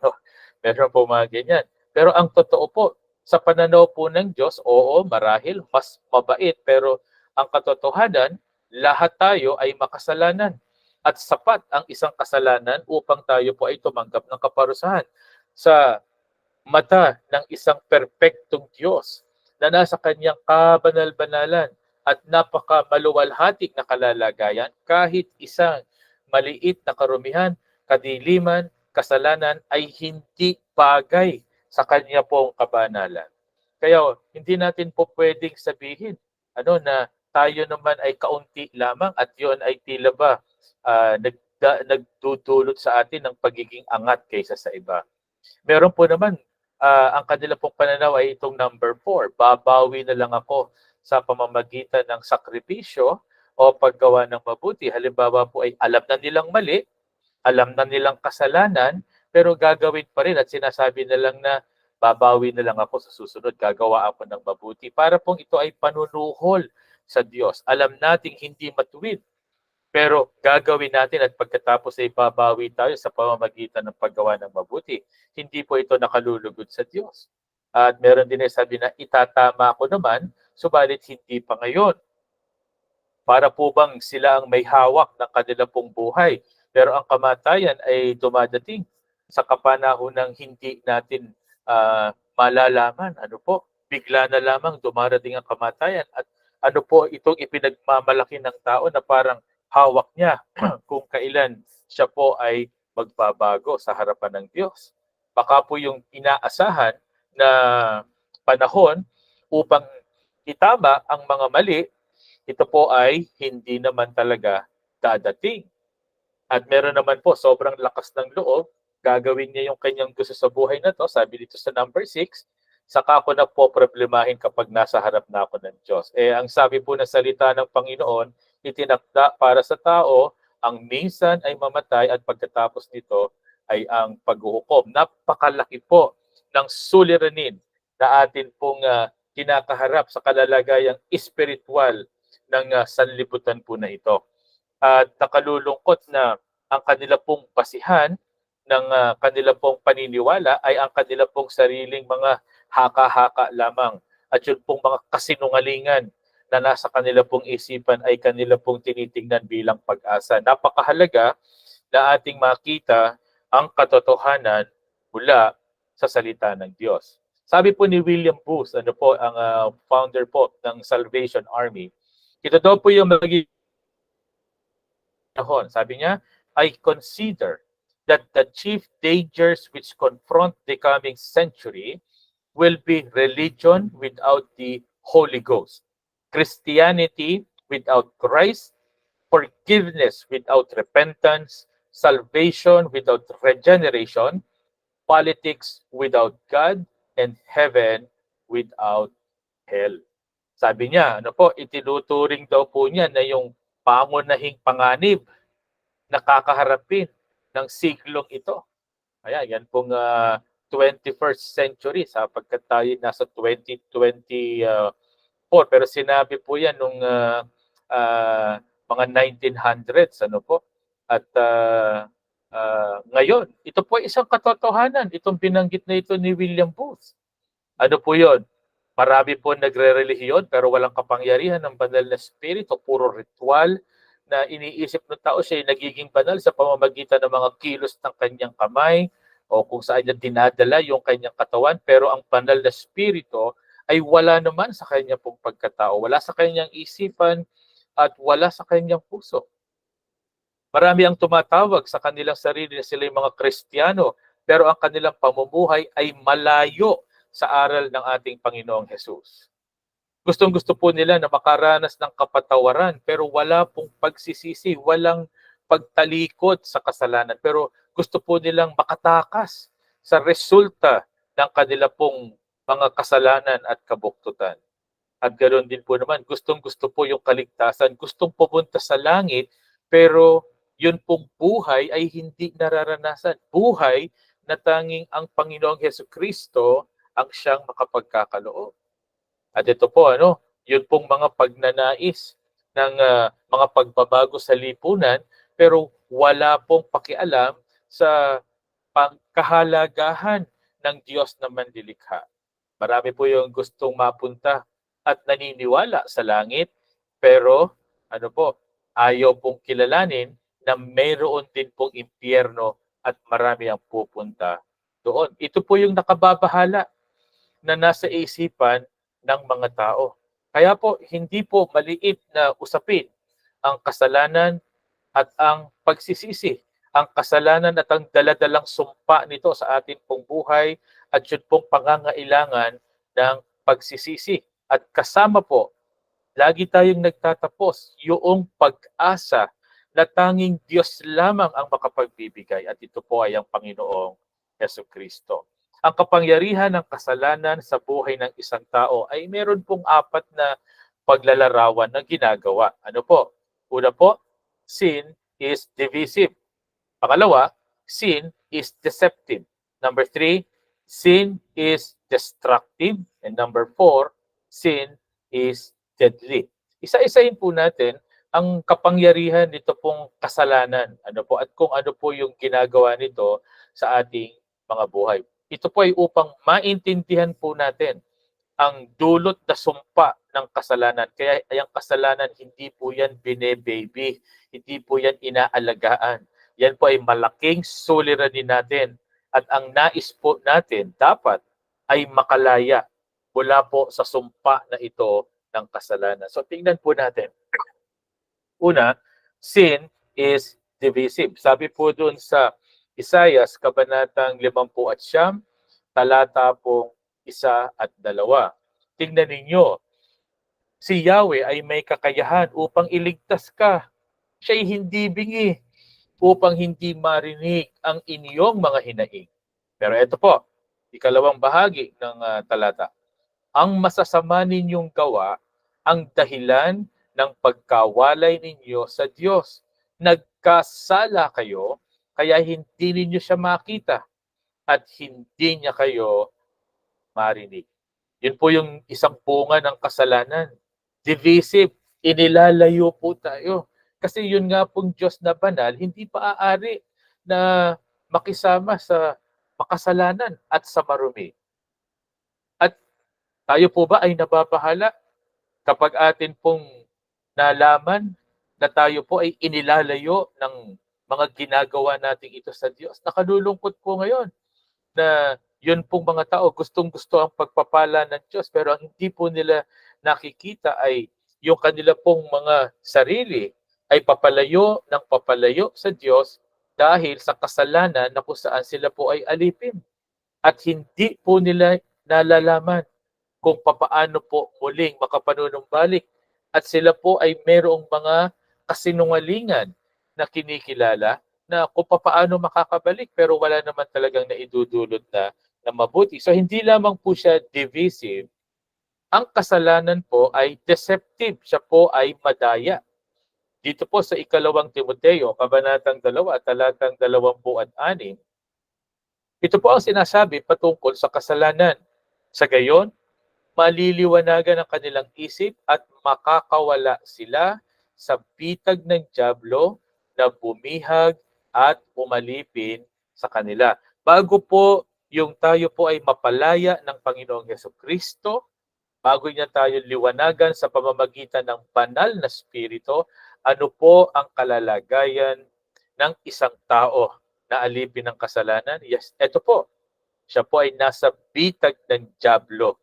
Speaker 6: Meron po mga ganyan. Pero ang totoo po, sa pananaw po ng Diyos, oo, marahil mas mabait. Pero ang katotohanan, lahat tayo ay makasalanan. At sapat ang isang kasalanan upang tayo po ay tumanggap ng kaparusahan. Sa mata ng isang perpektong Diyos na nasa kanyang kabanal-banalan at napakamaluwalhatik na kalalagayan, kahit isang maliit na karumihan, kadiliman, kasalanan ay hindi bagay sa kanya pong kabanalan. Kaya hindi natin po pwedeng sabihin na tayo naman ay kaunti lamang at yun ay tila ba nagdudulot sa atin ng pagiging angat kaysa sa iba. Meron po naman, ang kanila pong pananaw ay itong number 4, babawi na lang ako sa pamamagitan ng sakripisyo o paggawa ng mabuti. Halimbawa po ay alam na nilang mali, alam na nilang kasalanan, pero gagawin pa rin at sinasabi na lang na babawi na lang ako sa susunod, gagawa ako ng mabuti. Para pong ito ay panunuhol sa Diyos. Alam nating hindi matuwid, pero gagawin natin at pagkatapos ay babawi tayo sa pamamagitan ng paggawa ng mabuti. Hindi po ito nakalulugod sa Diyos. At meron din ay sabi na itatama ko naman, subalit hindi pa ngayon. Para po bang sila ang may hawak ng kanila pong buhay, pero ang kamatayan ay dumadating sa kapanahonang hindi natin malalaman. Bigla na lamang dumarating ang kamatayan at po itong ipinagmamalaki ng tao na parang hawak niya kung kailan siya po ay magbabago sa harapan ng Diyos. Baka po yung inaasahan na panahon upang itama ang mga mali, ito po ay hindi naman talaga dadating. At meron naman po sobrang lakas ng loob, gagawin niya yung kanyang gusto sa buhay na to, sabi dito sa number 6, saka ako na po problemahin kapag nasa harap na ako ng Diyos. Ang sabi po ng salita ng Panginoon, itinakda para sa tao, ang minsan ay mamatay at pagkatapos nito ay ang paghuhukom. Napakalaki po ng suliranin na atin pong kinakaharap sa kalalagayang espiritual ng sanlibutan po na ito. At nakalulungkot na ang kanila pong basihan ng kanila pong paniniwala ay ang kanila pong sariling mga haka-haka lamang. At yun pong mga kasinungalingan na nasa kanila pong isipan ay kanila pong tinitingnan bilang pag-asa. Napakahalaga na ating makita ang katotohanan mula sa salita ng Diyos. Sabi po ni William Booth, ang founder po ng Salvation Army, ito daw po yung magiging panahon. Sabi niya, I consider that the chief dangers which confront the coming century will be religion without the Holy Ghost, Christianity without Christ, forgiveness without repentance, salvation without regeneration, politics without God, and heaven without hell. Sabi niya, itinuturing daw po niya na yung pangunahing panganib na kakaharapin ng siglong ito. Yan pong 21st century sapagkat tayo nasa 2024. Pero sinabi po yan nung mga 1900s. At ngayon, ito po isang katotohanan. Itong binanggit na ito ni William Booth. Ano po yun? Marami po nagre-relihiyon pero walang kapangyarihan ng banal na spirito, puro ritual na iniisip ng tao siya ay nagiging banal sa pamamagitan ng mga kilos ng kanyang kamay o kung saan niya dinadala yung kanyang katawan, pero ang banal na spirito ay wala naman sa kanya pong pagkatao, wala sa kanyang isipan at wala sa kanyang puso. Marami ang tumatawag sa kanilang sarili na sila yung mga Kristiyano, pero ang kanilang pamumuhay ay malayo sa aral ng ating Panginoong Hesus. Gustong-gusto po nila na makaranas ng kapatawaran pero wala pong pagsisisi, walang pagtalikod sa kasalanan. Pero gusto po nilang makatakas sa resulta ng kanila pong mga kasalanan at kabuktutan. At ganoon din po naman, gustong-gusto po yung kaligtasan, gustong pupunta sa langit, pero yun pong buhay ay hindi nararanasan. Buhay na tanging ang Panginoong Hesukristo ang siyang makapagkakaloob. At ito po, yun pong mga pagnanais ng mga pagbabago sa lipunan, pero wala pong pakialam sa pangkahalagahan ng Diyos na manlilikha. Marami po yung gustong mapunta at naniniwala sa langit, pero ayaw pong kilalanin na mayroon din pong impyerno at marami ang pupunta doon. Ito po yung nakababahala na nasa isipan ng mga tao. Kaya po, hindi po maliit na usapin ang kasalanan at ang pagsisisi. Ang kasalanan at ang daladalang sumpa nito sa ating pong buhay at yun pong pangangailangan ng pagsisisi. At kasama po, lagi tayong nagtatapos yung pag-asa na tanging Diyos lamang ang makapagbibigay at ito po ay ang Panginoong Jesucristo. Ang kapangyarihan ng kasalanan sa buhay ng isang tao ay meron pong 4 na paglalarawan na ginagawa. Ano po? Una po, sin is divisive. Pangalawa, sin is deceptive. Number 3, sin is destructive. And number 4, sin is deadly. Isa-isahin po natin ang kapangyarihan nito pong kasalanan. Ano po? At kung ano po yung ginagawa nito sa ating mga buhay. Ito po ay upang maintindihan po natin ang dulot na sumpa ng kasalanan. Kaya ang kasalanan, hindi po yan bine-baby. Hindi po yan inaalagaan. Yan po ay malaking suliranin natin. At ang nais po natin dapat ay makalaya mula po sa sumpa na ito ng kasalanan. So tingnan po natin. Una, sin is divisive. Sabi po doon sa Isaias, Kabanatang 50, talata pong 1 at 2. Tingnan ninyo, si Yahweh ay may kakayahan upang iligtas ka. Siya'y hindi bingi upang hindi marinig ang inyong mga hinaing. Pero ito po, ikalawang bahagi ng talata. Ang masasama ninyong gawa ang dahilan ng pagkawalay ninyo sa Diyos. Nagkasala kayo, kaya hindi ninyo siya makita at hindi niya kayo marinig. Yun po yung isang bunga ng kasalanan. Divisive, inilalayo po tayo. Kasi yun nga pong Diyos na banal, hindi pa aari na makisama sa makasalanan at sa marumi. At tayo po ba ay nababahala kapag atin pong nalaman na tayo po ay inilalayo ng mga ginagawa nating ito sa Diyos? Nakalulungkot po ngayon na yun pong mga tao gustong-gusto ang pagpapala ng Diyos pero ang hindi po nila nakikita ay yung kanila pong mga sarili ay papalayo sa Diyos dahil sa kasalanan na kung saan sila po ay alipin. At hindi po nila nalalaman kung papaano po muling makapanunumbalik. At sila po ay merong mga kasinungalingan na kinikilala na kung papaano makakabalik pero wala naman talagang naidudulot na mabuti. So hindi lamang po siya divisive, ang kasalanan po ay deceptive. Siya po ay madaya. Dito po sa ikalawang Timoteo, Kabanatang 2, talatang 26, ito po ang sinasabi patungkol sa kasalanan. Sa gayon, maliliwanagan ang kanilang isip at makakawala sila sa bitag ng dyablo na bumihag at umalipin sa kanila. Bago po yung tayo po ay mapalaya ng Panginoong Jesucristo, bago niya tayo liwanagan sa pamamagitan ng banal na spirito, ano po ang kalalagayan ng isang tao na alipin ng kasalanan? Yes, ito po. Siya po ay nasa bitag ng dyablo.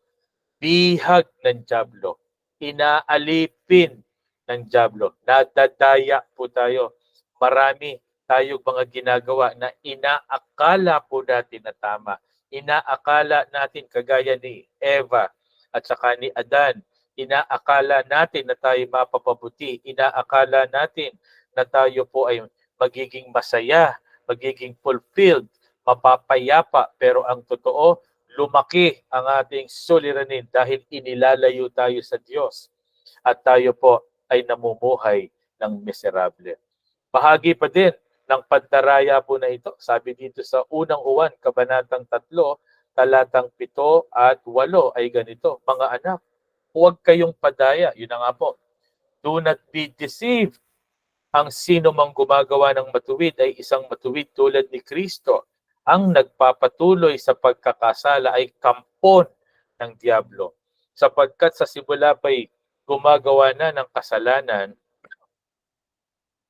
Speaker 6: Bihag ng dyablo. Inaalipin ng dyablo. Nadadaya po tayo. Marami tayong mga ginagawa na inaakala po natin na tama. Inaakala natin kagaya ni Eva at saka ni Adan. Inaakala natin na tayo mapapabuti. Inaakala natin na tayo po ay magiging masaya, magiging fulfilled, mapapayapa. Pero ang totoo, lumaki ang ating suliranin dahil inilalayo tayo sa Diyos. At tayo po ay namumuhay ng miserable. Bahagi pa din ng pandaraya po na ito. Sabi dito sa unang Juan, Kabanatang 3, talatang 7 at 8 ay ganito. Mga anak, huwag kayong padaya. Yun na nga po. Do not be deceived. Ang sino mang gumagawa ng matuwid ay isang matuwid tulad ni Kristo. Ang nagpapatuloy sa pagkakasala ay kampon ng diablo. Sapagkat sa simula pa'y gumagawa na ng kasalanan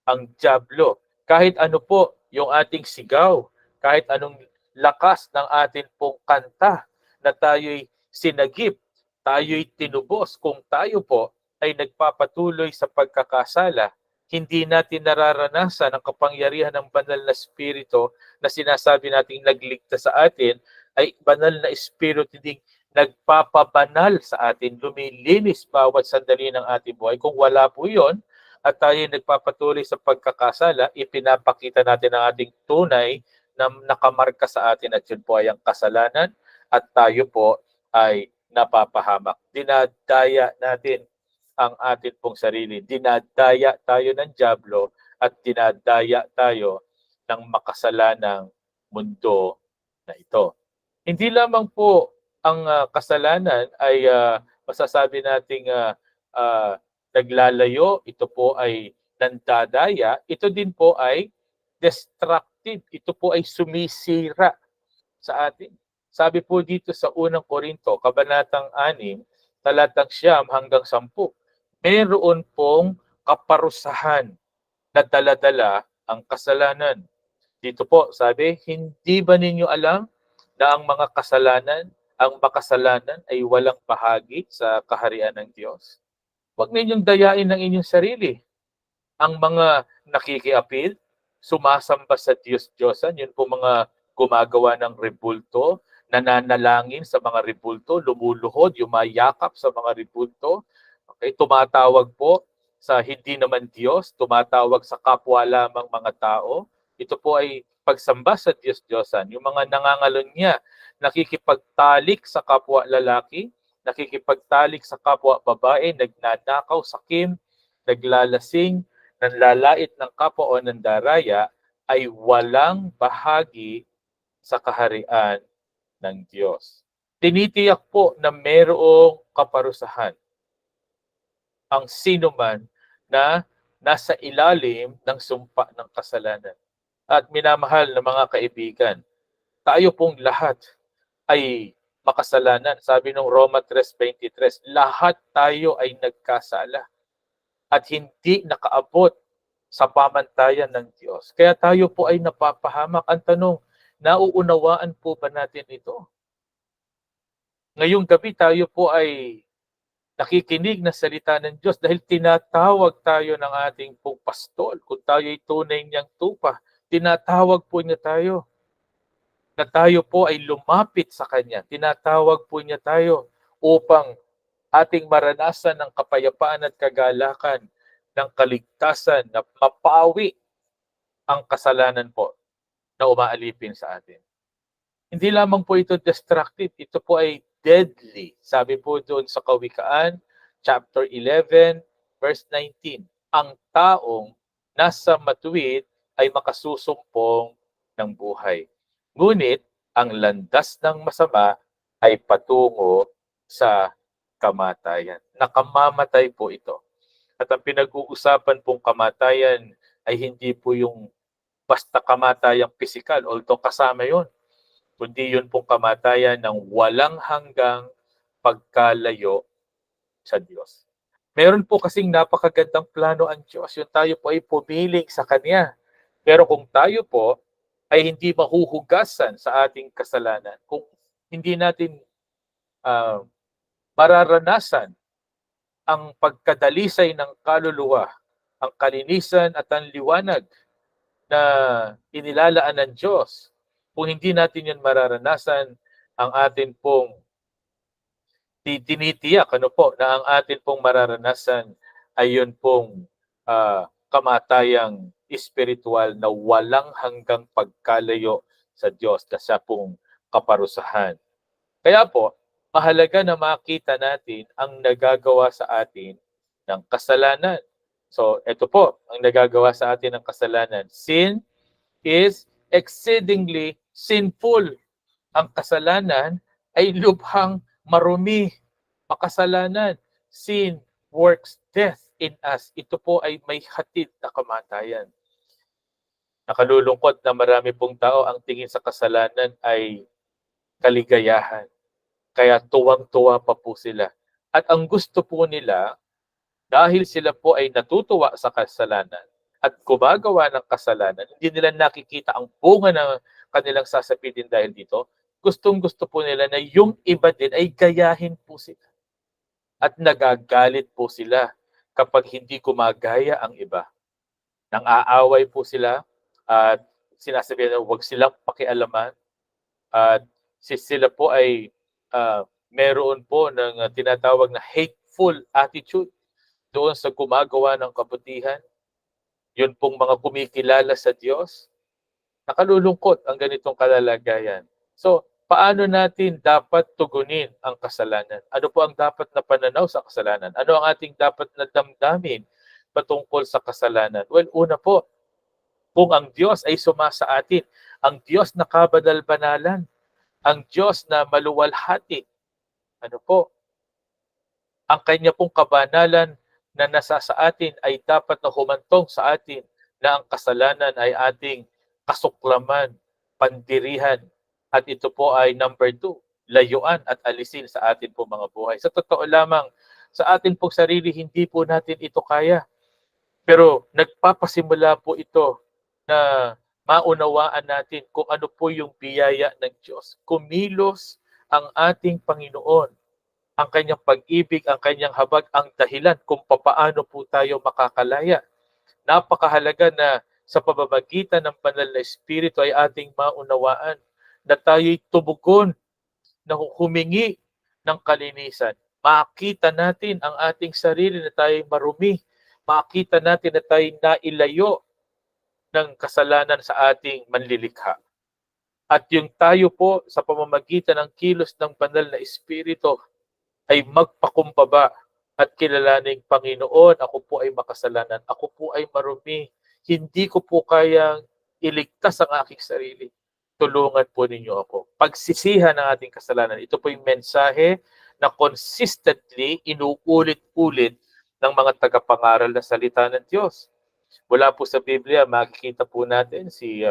Speaker 6: ang diablo. Kahit ano po yung ating sigaw, kahit anong lakas ng atin pong kanta na tayo'y sinagip, tayo'y tinubos, kung tayo po ay nagpapatuloy sa pagkakasala, hindi natin nararanasan ang kapangyarihan ng banal na spirito na sinasabi nating nagligtas sa atin, ay banal na espiritu nagpapabanal sa atin, lumilinis bawat sandali ng ating buhay. Kung wala po yun, at tayo nagpapatuloy sa pagkakasala, ipinapakita natin ang ating tunay na nakamarka sa atin at yun po ay ang kasalanan at tayo po ay napapahamak. Dinadaya natin ang atin pong sarili. Dinadaya tayo ng dyablo at dinadaya tayo ng makasalanang mundo na ito. Hindi lamang po ang kasalanan ay masasabi nating naglalayo, ito po ay nandadaya, ito din po ay destructive, ito po ay sumisira sa atin. Sabi po dito sa unang Korinto, kabanatang 6, talatang 9 hanggang 10, meron pong kaparusahan na dala-dala ang kasalanan. Dito po, sabi, hindi ba ninyo alam na ang mga kasalanan, ang makasalanan ay walang bahagi sa kaharian ng Diyos? Huwag ninyong dayain ng inyong sarili. Ang mga nakikiapil, sumasamba sa Diyos-Diyosan, yun po mga gumagawa ng rebulto, nananalangin sa mga rebulto, lumuluhod, yumayakap sa mga rebulto, okay, tumatawag po sa hindi naman Diyos, tumatawag sa kapwa lamang mga tao. Ito po ay pagsamba sa Diyos-Diyosan. Yung mga nangangalon niya, nakikipagtalik sa kapwa lalaki, nakikipagtalik sa kapwa babae, nagnanakaw, sakim, naglalasing, nanlalait ng kapwa o nandaraya, ay walang bahagi sa kaharian ng Diyos. Tinitiyak po na mayroong kaparusahan ang sinuman na nasa ilalim ng sumpa ng kasalanan. At minamahal na mga kaibigan, tayo pong lahat ay makasalanan. Sabi ng Roma 3:23, lahat tayo ay nagkasala at hindi nakaabot sa pamantayan ng Diyos. Kaya tayo po ay napapahamak. Ang tanong, nauunawaan po ba natin ito? Ngayong gabi tayo po ay nakikinig na salita ng Diyos dahil tinatawag tayo ng ating pong pastol. Kung tayo'y tunay niyang tupa, tinatawag po niya tayo na tayo po ay lumapit sa Kanya. Tinatawag po niya tayo upang ating maranasan ng kapayapaan at kagalakan, ng kaligtasan, na mapawi ang kasalanan po na umaalipin sa atin. Hindi lamang po ito destructive, ito po ay deadly. Sabi po doon sa Kawikaan, chapter 11, verse 19, ang taong nasa matuwid ay makasusumpong ng buhay. Ngunit, ang landas ng masama ay patungo sa kamatayan. Nakamamatay po ito. At ang pinag-uusapan pong kamatayan ay hindi po yung basta kamatayang pisikal, although kasama yon, kundi yun pong kamatayan ng walang hanggang pagkalayo sa Diyos. Meron po kasing napakagandang plano ang Diyos, yung tayo po ay pumiling sa Kanya. Pero kung tayo po ay hindi mahuhugasan sa ating kasalanan, kung hindi natin mararanasan ang pagkadalisay ng kaluluwa, ang kalinisan at ang liwanag na inilalaan ng Diyos, kung hindi natin yan mararanasan, ang atin pong tinitiyak na ang atin pong mararanasan ay yun pong kamatayang espiritual na walang hanggang pagkalayo sa Diyos kasi pong kaparusahan. Kaya po, mahalaga na makita natin ang nagagawa sa atin ng kasalanan. So, ito po, ang nagagawa sa atin ng kasalanan. Sin is exceedingly sinful. Ang kasalanan ay lubhang marumi. Makasalanan. Sin works death in us. Ito po ay may hatid na kamatayan. Nakalulungkot na marami pong tao ang tingin sa kasalanan ay kaligayahan. Kaya tuwang-tuwa pa po sila. At ang gusto po nila, dahil sila po ay natutuwa sa kasalanan at gumagawa ng kasalanan, hindi nila nakikita ang bunga ng kanilang sasapitin dahil dito, gustong-gusto po nila na yung iba din ay gayahin po sila. At nagagalit po sila kapag hindi gumagaya ang iba. Nang-aaway po sila at sinasabihan na huwag silang pakialaman at sila po ay meron po ng tinatawag na hateful attitude doon sa gumagawa ng kabutihan. Yun pong mga kumikilala sa Diyos. Nakalulungkot ang ganitong kalalagayan. So, paano natin dapat tugunin ang kasalanan? Ano po ang dapat na pananaw sa kasalanan? Ano ang ating dapat na damdamin patungkol sa kasalanan? Well, una po, kung ang Diyos ay sumasa atin, ang Diyos na kabanal-banalan, ang Diyos na maluwalhati, ano po, ang kanya pong kabanalan na nasa sa atin ay dapat na humantong sa atin na ang kasalanan ay ating kasuklaman, pandirihan, at ito po ay number 2, layuan at alisin sa atin po mga buhay. Sa totoo lamang, sa atin pong sarili, hindi po natin ito kaya. Pero nagpapasimula po ito na maunawaan natin kung ano po yung biyaya ng Diyos. Kumilos ang ating Panginoon, ang kanyang pag-ibig, ang kanyang habag, ang dahilan kung papaano po tayo makakalaya. Napakahalaga na sa pamamagitan ng banal na Espiritu ay ating maunawaan na tayo'y tumugon, na humingi ng kalinisan. Makita natin ang ating sarili na tayo'y marumi. Makita natin na tayo'y nailayo ng kasalanan sa ating manlilikha. At yung tayo po sa pamamagitan ng kilos ng banal na Espiritu ay magpakumbaba at kilalaning, Panginoon, ako po ay makasalanan, ako po ay marumi, hindi ko po kayang iligtas ang aking sarili. Tulungan po ninyo ako. Pagsisihan ng ating kasalanan. Ito po yung mensahe na consistently inuulit-ulit ng mga tagapangaral na salita ng Diyos. Mula po sa Biblia, makikita po natin si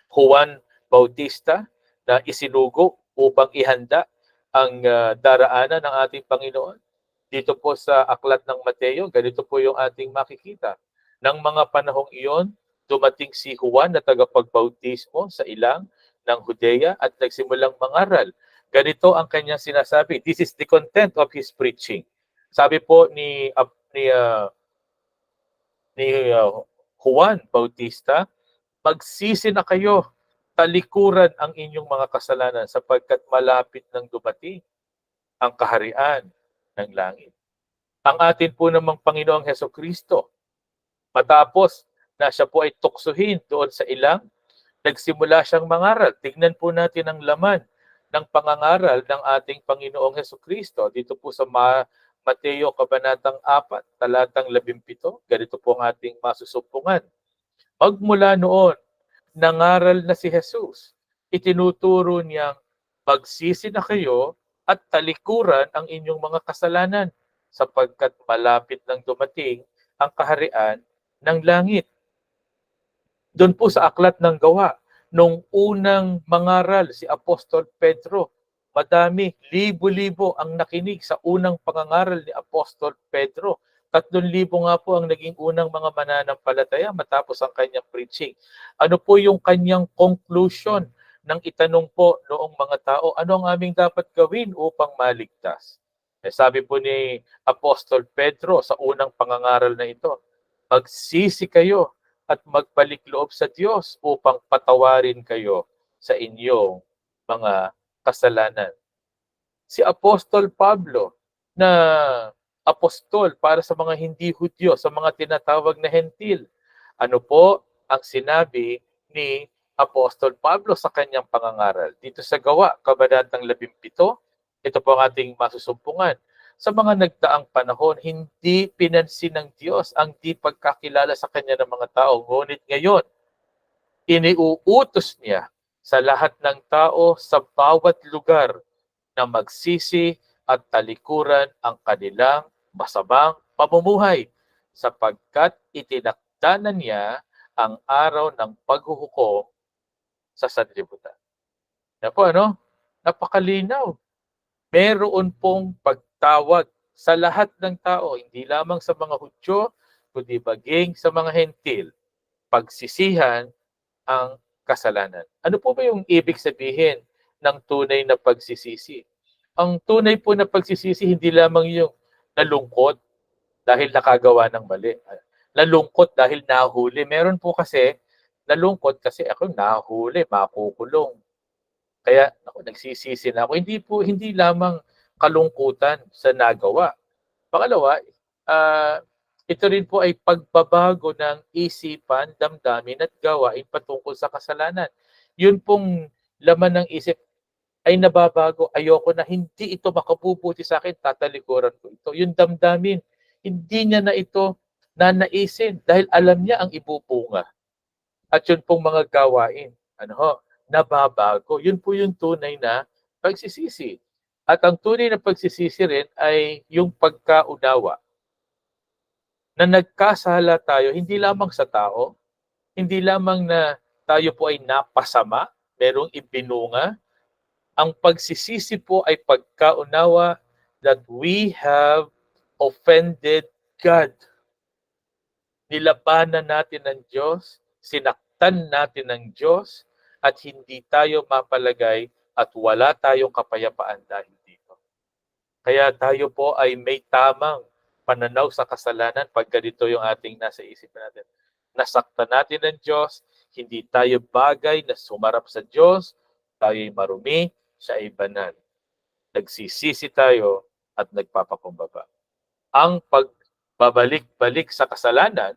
Speaker 6: Juan Bautista na isinugo upang ihanda ang daraanan ng ating Panginoon. Dito po sa aklat ng Mateo, ganito po yung ating makikita. Nang mga panahong iyon, dumating si Juan na tagapagbautismo sa ilang ng Judea at nagsimulang mangaral. Ganito ang kanyang sinasabi. This is the content of his preaching. Sabi po ni Juan Bautista, magsisi na kayo, talikuran ang inyong mga kasalanan sapagkat malapit nang dumating ang kaharian ng langit. Ang atin po namang Panginoong Hesukristo, matapos na siya po ay tuksuhin doon sa ilang, nagsimula siyang mangaral. Tignan po natin ang laman ng pangangaral ng ating Panginoong Hesukristo. Dito po sa Mateo Kabanatang 4, talatang 17, ganito po ang ating masusumpungan. Magmula noon, nangaral na si Jesus. Itinuturo niyang magsisi na kayo at talikuran ang inyong mga kasalanan sapagkat malapit nang dumating ang kaharian ng langit. Doon po sa aklat ng Gawa, nung unang mangaral si Apostol Pedro, madami, libo-libo ang nakinig sa unang pangangaral ni Apostol Pedro. 3,000 nga po ang naging unang mga mananampalataya matapos ang kanyang preaching. Ano po yung kanyang conclusion nang itanong po noong mga tao, ano ang aming dapat gawin upang maligtas? Sabi po ni Apostol Pedro sa unang pangangaral na ito, magsisi kayo at magbalik loob sa Diyos upang patawarin kayo sa inyong mga kasalanan. Si Apostol Pablo na apostol para sa mga hindi Hudyo, sa mga tinatawag na hentil. Ano po ang sinabi ni Apostol Pablo sa kanyang pangangaral? Dito sa Gawa, Kabanatang 17, ito po ang ating masusumpungan. Sa mga nagdaang panahon, hindi pinansin ng Diyos ang di pagkakilala sa kanya ng mga tao. Ngunit ngayon, iniuutos niya sa lahat ng tao sa bawat lugar na magsisi at talikuran ang kanilang masamang pamumuhay sapagkat itinakda na niya ang araw ng paghuhukom sa sanlibutan. Yan po, ano? Napakalinaw. Meron pong pagtawag sa lahat ng tao, hindi lamang sa mga Hudyo, kundi baging sa mga hentil, pagsisihan ang kasalanan. Ano po ba yung ibig sabihin ng tunay na pagsisisi? Ang tunay po na pagsisisi, hindi lamang yung nalungkot dahil nakagawa ng mali. Nalungkot dahil nahuli. Meron po kasi nalungkot kasi ako nahuli, makukulong. Kaya ako, nagsisisi na ako. Hindi lamang kalungkutan sa nagawa. Pangalawa, ito rin po ay pagbabago ng isipan, damdamin at gawain patungkol sa kasalanan. Yun pong laman ng isip ay nababago. Ayoko na, hindi ito makabubuti sa akin, tatalikuran ko ito. Yung damdamin, hindi niya na ito nanaisin dahil alam niya ang ibubunga. At yun pong mga gawain, nababago. Yun po yung tunay na pagsisisi. At ang tunay na pagsisisi rin ay yung pagkaunawa na nagkasala tayo hindi lamang sa tao, hindi lamang na tayo po ay napasama, merong ibinunga. Ang pagsisisi po ay pagkaunawa that we have offended God. Nilabanan natin ang Diyos, sinaktan natin ang Diyos, at hindi tayo mapalagay at wala tayong kapayapaan dahil dito. Kaya tayo po ay may tamang pananaw sa kasalanan pag ganito yung ating nasa isip natin. Nasaktan natin ang Diyos, hindi tayo bagay na sumarap sa Diyos, tayo'y marumi, siya ay banal. Nagsisisi tayo at nagpapakumbaba. Ang pagbabalik-balik sa kasalanan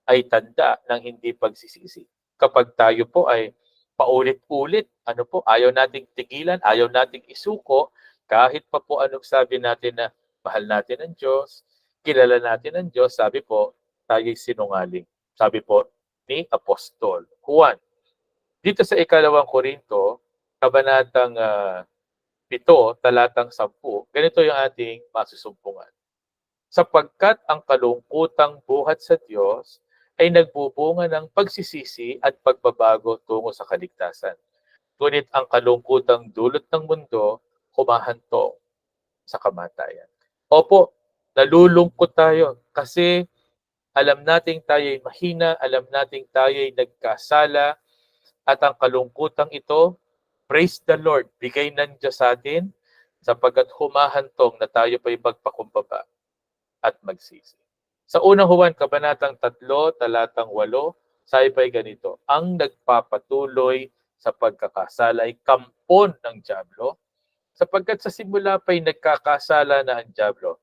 Speaker 6: ay tanda ng hindi pagsisisi. Kapag tayo po ay paulit-ulit, ayaw nating tigilan, ayaw nating isuko, kahit pa po anong sabi natin na mahal natin ang Diyos, kilala natin ang Diyos, sabi po, tayo'y sinungaling. Sabi po ni Apostol Juan. Dito sa 2 Korinto, kabanatang 7, talatang 10, ganito yung ating masusumpungan. Sapagkat ang kalungkutang buhat sa Diyos ay nagbubunga ng pagsisisi at pagbabago tungo sa kaligtasan. Ngunit ang kalungkutang dulot ng mundo, humahantong sa kamatayan. Opo, nalulungkot tayo kasi alam nating tayo'y mahina, alam nating tayo'y nagkasala, at ang kalungkutang ito, praise the Lord, bigay ng Diyos sa atin sapagkat humahantong na tayo pa'y magpakumbaba at magsisi. Sa unang Juan, kabanatang 3, talatang 8, sabi pa'y ganito, ang nagpapatuloy sa pagkakasala ay kampon ng dyablo, sapagkat sa simula pa'y nagkakasala na ang dyablo.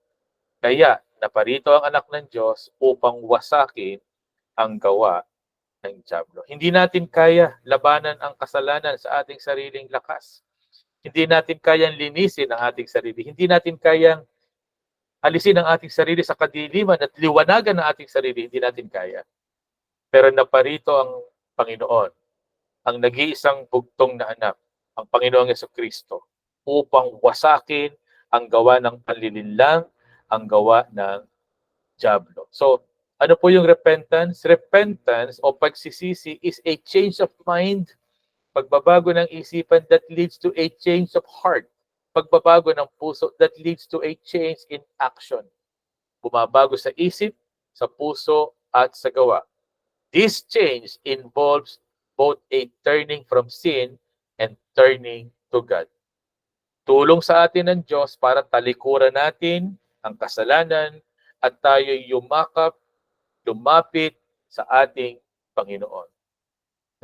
Speaker 6: Kaya naparito ang anak ng Diyos upang wasakin ang gawa ng dyablo. Hindi natin kaya labanan ang kasalanan sa ating sariling lakas. Hindi natin kayang linisin ang ating sarili. Hindi natin kayang alisin ang ating sarili sa kadiliman at liwanagan ang ating sarili. Hindi natin kaya. Pero naparito ang Panginoon, ang nag-iisang bugtong na anak, ang Panginoong Jesucristo, upang wasakin ang gawa ng panlilinlang, ang gawa ng dyablo. So, ano po yung repentance? Repentance o pagsisisi is a change of mind, pagbabago ng isipan that leads to a change of heart, pagbabago ng puso that leads to a change in action. Bumabago sa isip, sa puso, at sa gawa. This change involves both a turning from sin and turning to God. Tulong sa atin ng Diyos para talikuran natin ang kasalanan at tayo'y lumapit sa ating Panginoon.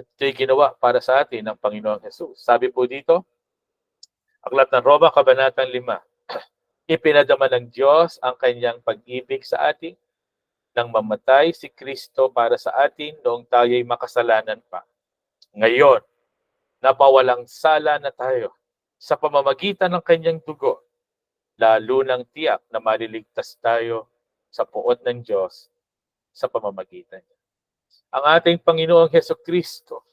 Speaker 6: Ito'y ginawa para sa atin ng Panginoong Jesus. Sabi po dito, Aklat ng Roma, kabanatang 5, ipinadama ng Diyos ang kanyang pag-ibig sa atin nang mamatay si Kristo para sa atin noong tayo'y makasalanan pa. Ngayon, napawalang sala na tayo sa pamamagitan ng kanyang dugo, lalo ng tiyak na maliligtas tayo sa puot ng Diyos sa pamamagitan niya. Ang ating Panginoong Jesucristo,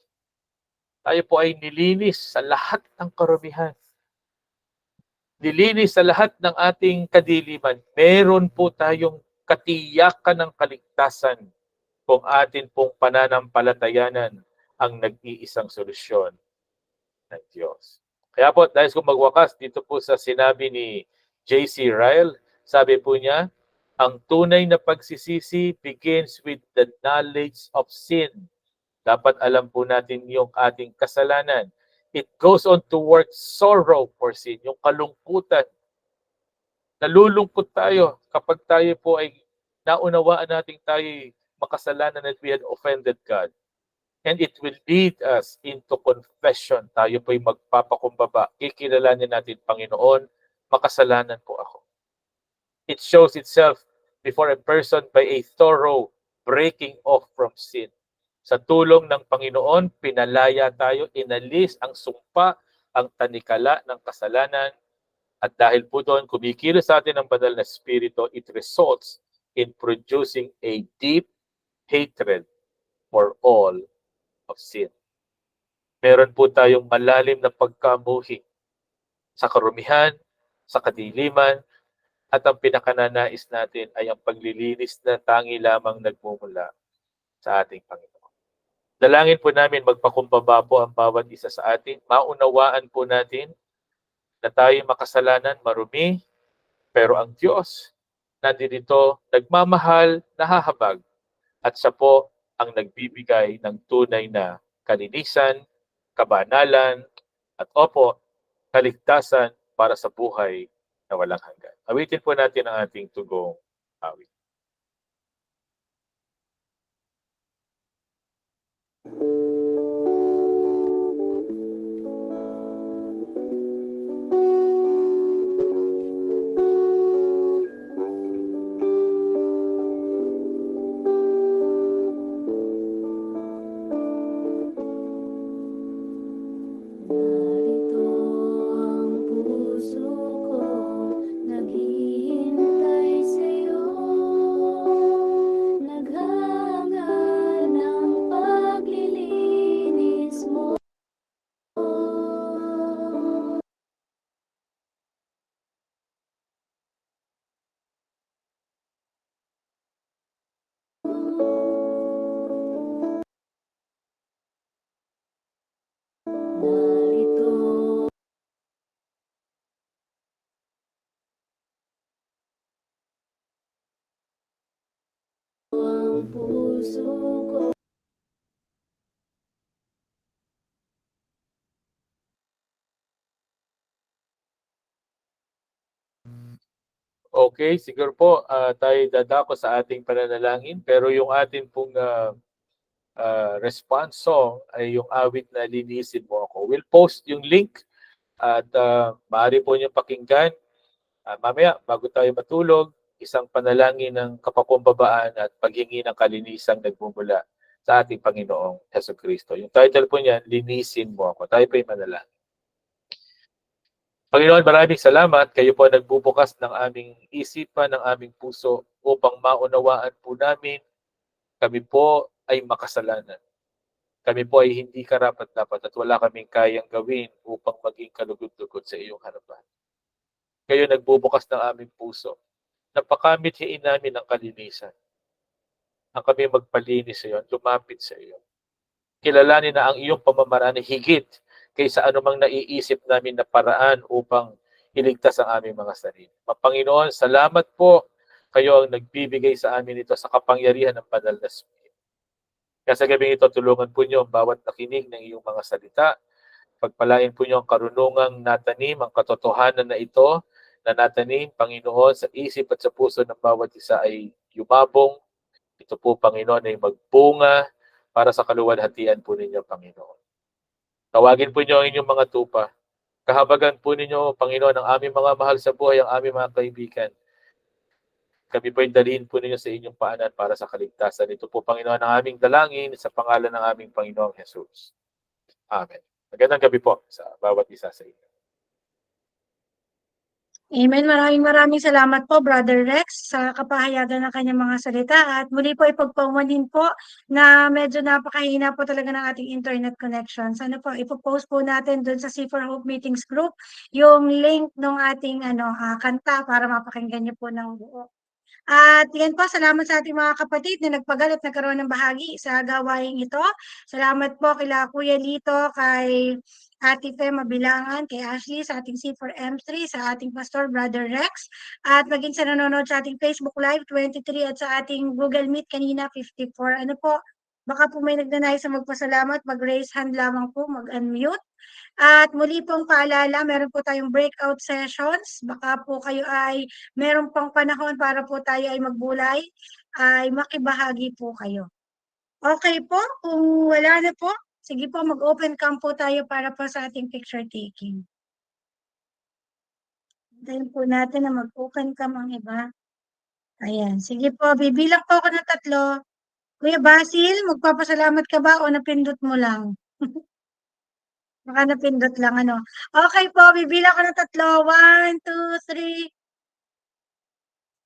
Speaker 6: tayo po ay nilinis sa lahat ng karumihan. Nilinis sa lahat ng ating kadiliman. Meron po tayong katiyakan ng kaligtasan kung atin pong pananampalatayanan ang nag-iisang solusyon ng Diyos. Kaya po, dahil kung magwakas dito po sa sinabi ni J.C. Ryle, sabi po niya, ang tunay na pagsisisi begins with the knowledge of sin. Dapat alam po natin yung ating kasalanan. It goes on to work sorrow for sin, yung kalungkutan. Nalulungkot tayo kapag tayo po ay naunawaan natin tayo makasalanan at we had offended God. And it will lead us into confession. Tayo po'y magpapakumbaba. Kikilalanin natin, Panginoon, makasalanan po ako. It shows itself before a person by a thorough breaking off from sin. Sa tulong ng Panginoon, pinalaya tayo, inalis ang sumpa, ang tanikala ng kasalanan. At dahil po doon, kumikilos sa atin ang banal na Espiritu, it results in producing a deep hatred for all of sin. Meron po tayong malalim na pagkamuhi sa karumihan, sa kadiliman, at ang pinakananais natin ay ang paglilinis na tangi lamang nagmumula sa ating Panginoon. Dalangin po namin magpakumbaba po ang bawat isa sa atin. Maunawaan po natin na tayo makasalanan, marumi, pero ang Diyos nandito nagmamahal, nahahabag, at siya po ang nagbibigay ng tunay na kalinisan, kabanalan, at kaligtasan para sa buhay na walang hanggan. Awitin po natin ang ating tugong awit.
Speaker 4: Narito ang puso ko, naghihintay sa'yo, naghahanga ng paglilinis mo. Narito ang puso ko.
Speaker 6: Okay, siguro po tayo dadako sa ating pananalangin, pero yung ating pong response song ay yung awit na Linisin Mo Ako. We'll post yung link at maaari po nyo pakinggan. Mamaya, bago tayo matulog, isang panalangin ng kapakumbabaan at paghingi ng kalinisang nagmumula sa ating Panginoong Hesukristo. Yung title po niyan, Linisin Mo Ako. Tayo po yung manalangin. Panginoon, maraming salamat. Kayo po nagbubukas ng aming isipan, ng aming puso upang maunawaan po namin kami po ay makasalanan. Kami po ay hindi karapat-dapat at wala kaming kayang gawin upang maging kalugod-lugod sa iyong harapan. Kayo nagbubukas ng aming puso. Napakamit-hiin namin ang kalinisan. Ang kami magpalinis sa iyo, lumapit sa iyo. Kilalanin na ang iyong pamamaraan higit kaysa anumang naiisip namin na paraan upang iligtas ang aming mga sarili. Panginoon, salamat po kayo ang nagbibigay sa amin ito sa kapangyarihan ng banal na Espiritu. Kaya sa gabing ito, tulungan po niyo ang bawat nakinig ng iyong mga salita. Pagpalain po niyo ang karunungang natanim, ang katotohanan na ito na natanim, Panginoon, sa isip at sa puso ng bawat isa ay yumabong. Ito po, Panginoon, ay magbunga para sa kaluwalhatian po ninyo, Panginoon. Tawagin po niyo ang inyong mga tupa. Kahabagan po ninyo, Panginoon, ang aming mga mahal sa buhay, ang aming mga kaibigan. Kami po dalhin po ninyo sa inyong paanan para sa kaligtasan. Ito po, Panginoon, ang aming dalangin sa pangalan ng aming Panginoong Jesus. Amen. Magandang gabi po sa bawat isa sa inyo.
Speaker 3: Amen. Maraming salamat po, Brother Rex, sa kapahayagan ng kanyang mga salita. At muli po ipagpaumanin po na medyo napakahina po talaga ng ating internet connection. Sana po, ipopost po natin doon sa C4 Hope Meetings Group yung link ng ating kanta para mapakinggan niyo po ng buo. At yan po, salamat sa ating mga kapatid na nagpagal at nagkaroon ng bahagi sa gawaing ito. Salamat po kila Kuya Lito, kay Ate Fe Mabilangan, kay Ashley, sa ating C4M3, sa ating Pastor Brother Rex, at maging sa nanonood sa ating Facebook Live 23 at sa ating Google Meet kanina 54. Ano po, baka po may nagnanais sa magpasalamat, mag-raise hand lamang po, mag-unmute. At muli pong paalala, meron po tayong breakout sessions. Baka po kayo ay meron pang panahon para po tayo ay magbulay, ay makibahagi po kayo. Okay po, kung wala na po, sige po, mag-open cam po tayo para po sa ating picture taking. Hintayin po natin na mag-open cam ang iba. Ayan, sige po, bibilang po ako ng 3. Kuya Basil, magpapasalamat ka ba o napindot mo lang? Baka napindot lang, ano. Okay po, bibilang ko ng 3. 1, 2, 3.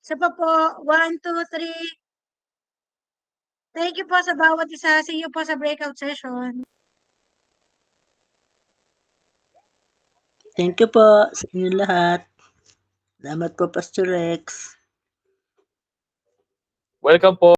Speaker 3: Isa pa po, 1, 2, 3. Thank you po sa bawat isa. See you po sa breakout session.
Speaker 7: Thank you po sa inyong lahat. Salamat po, Pastor Rex.
Speaker 6: Welcome po.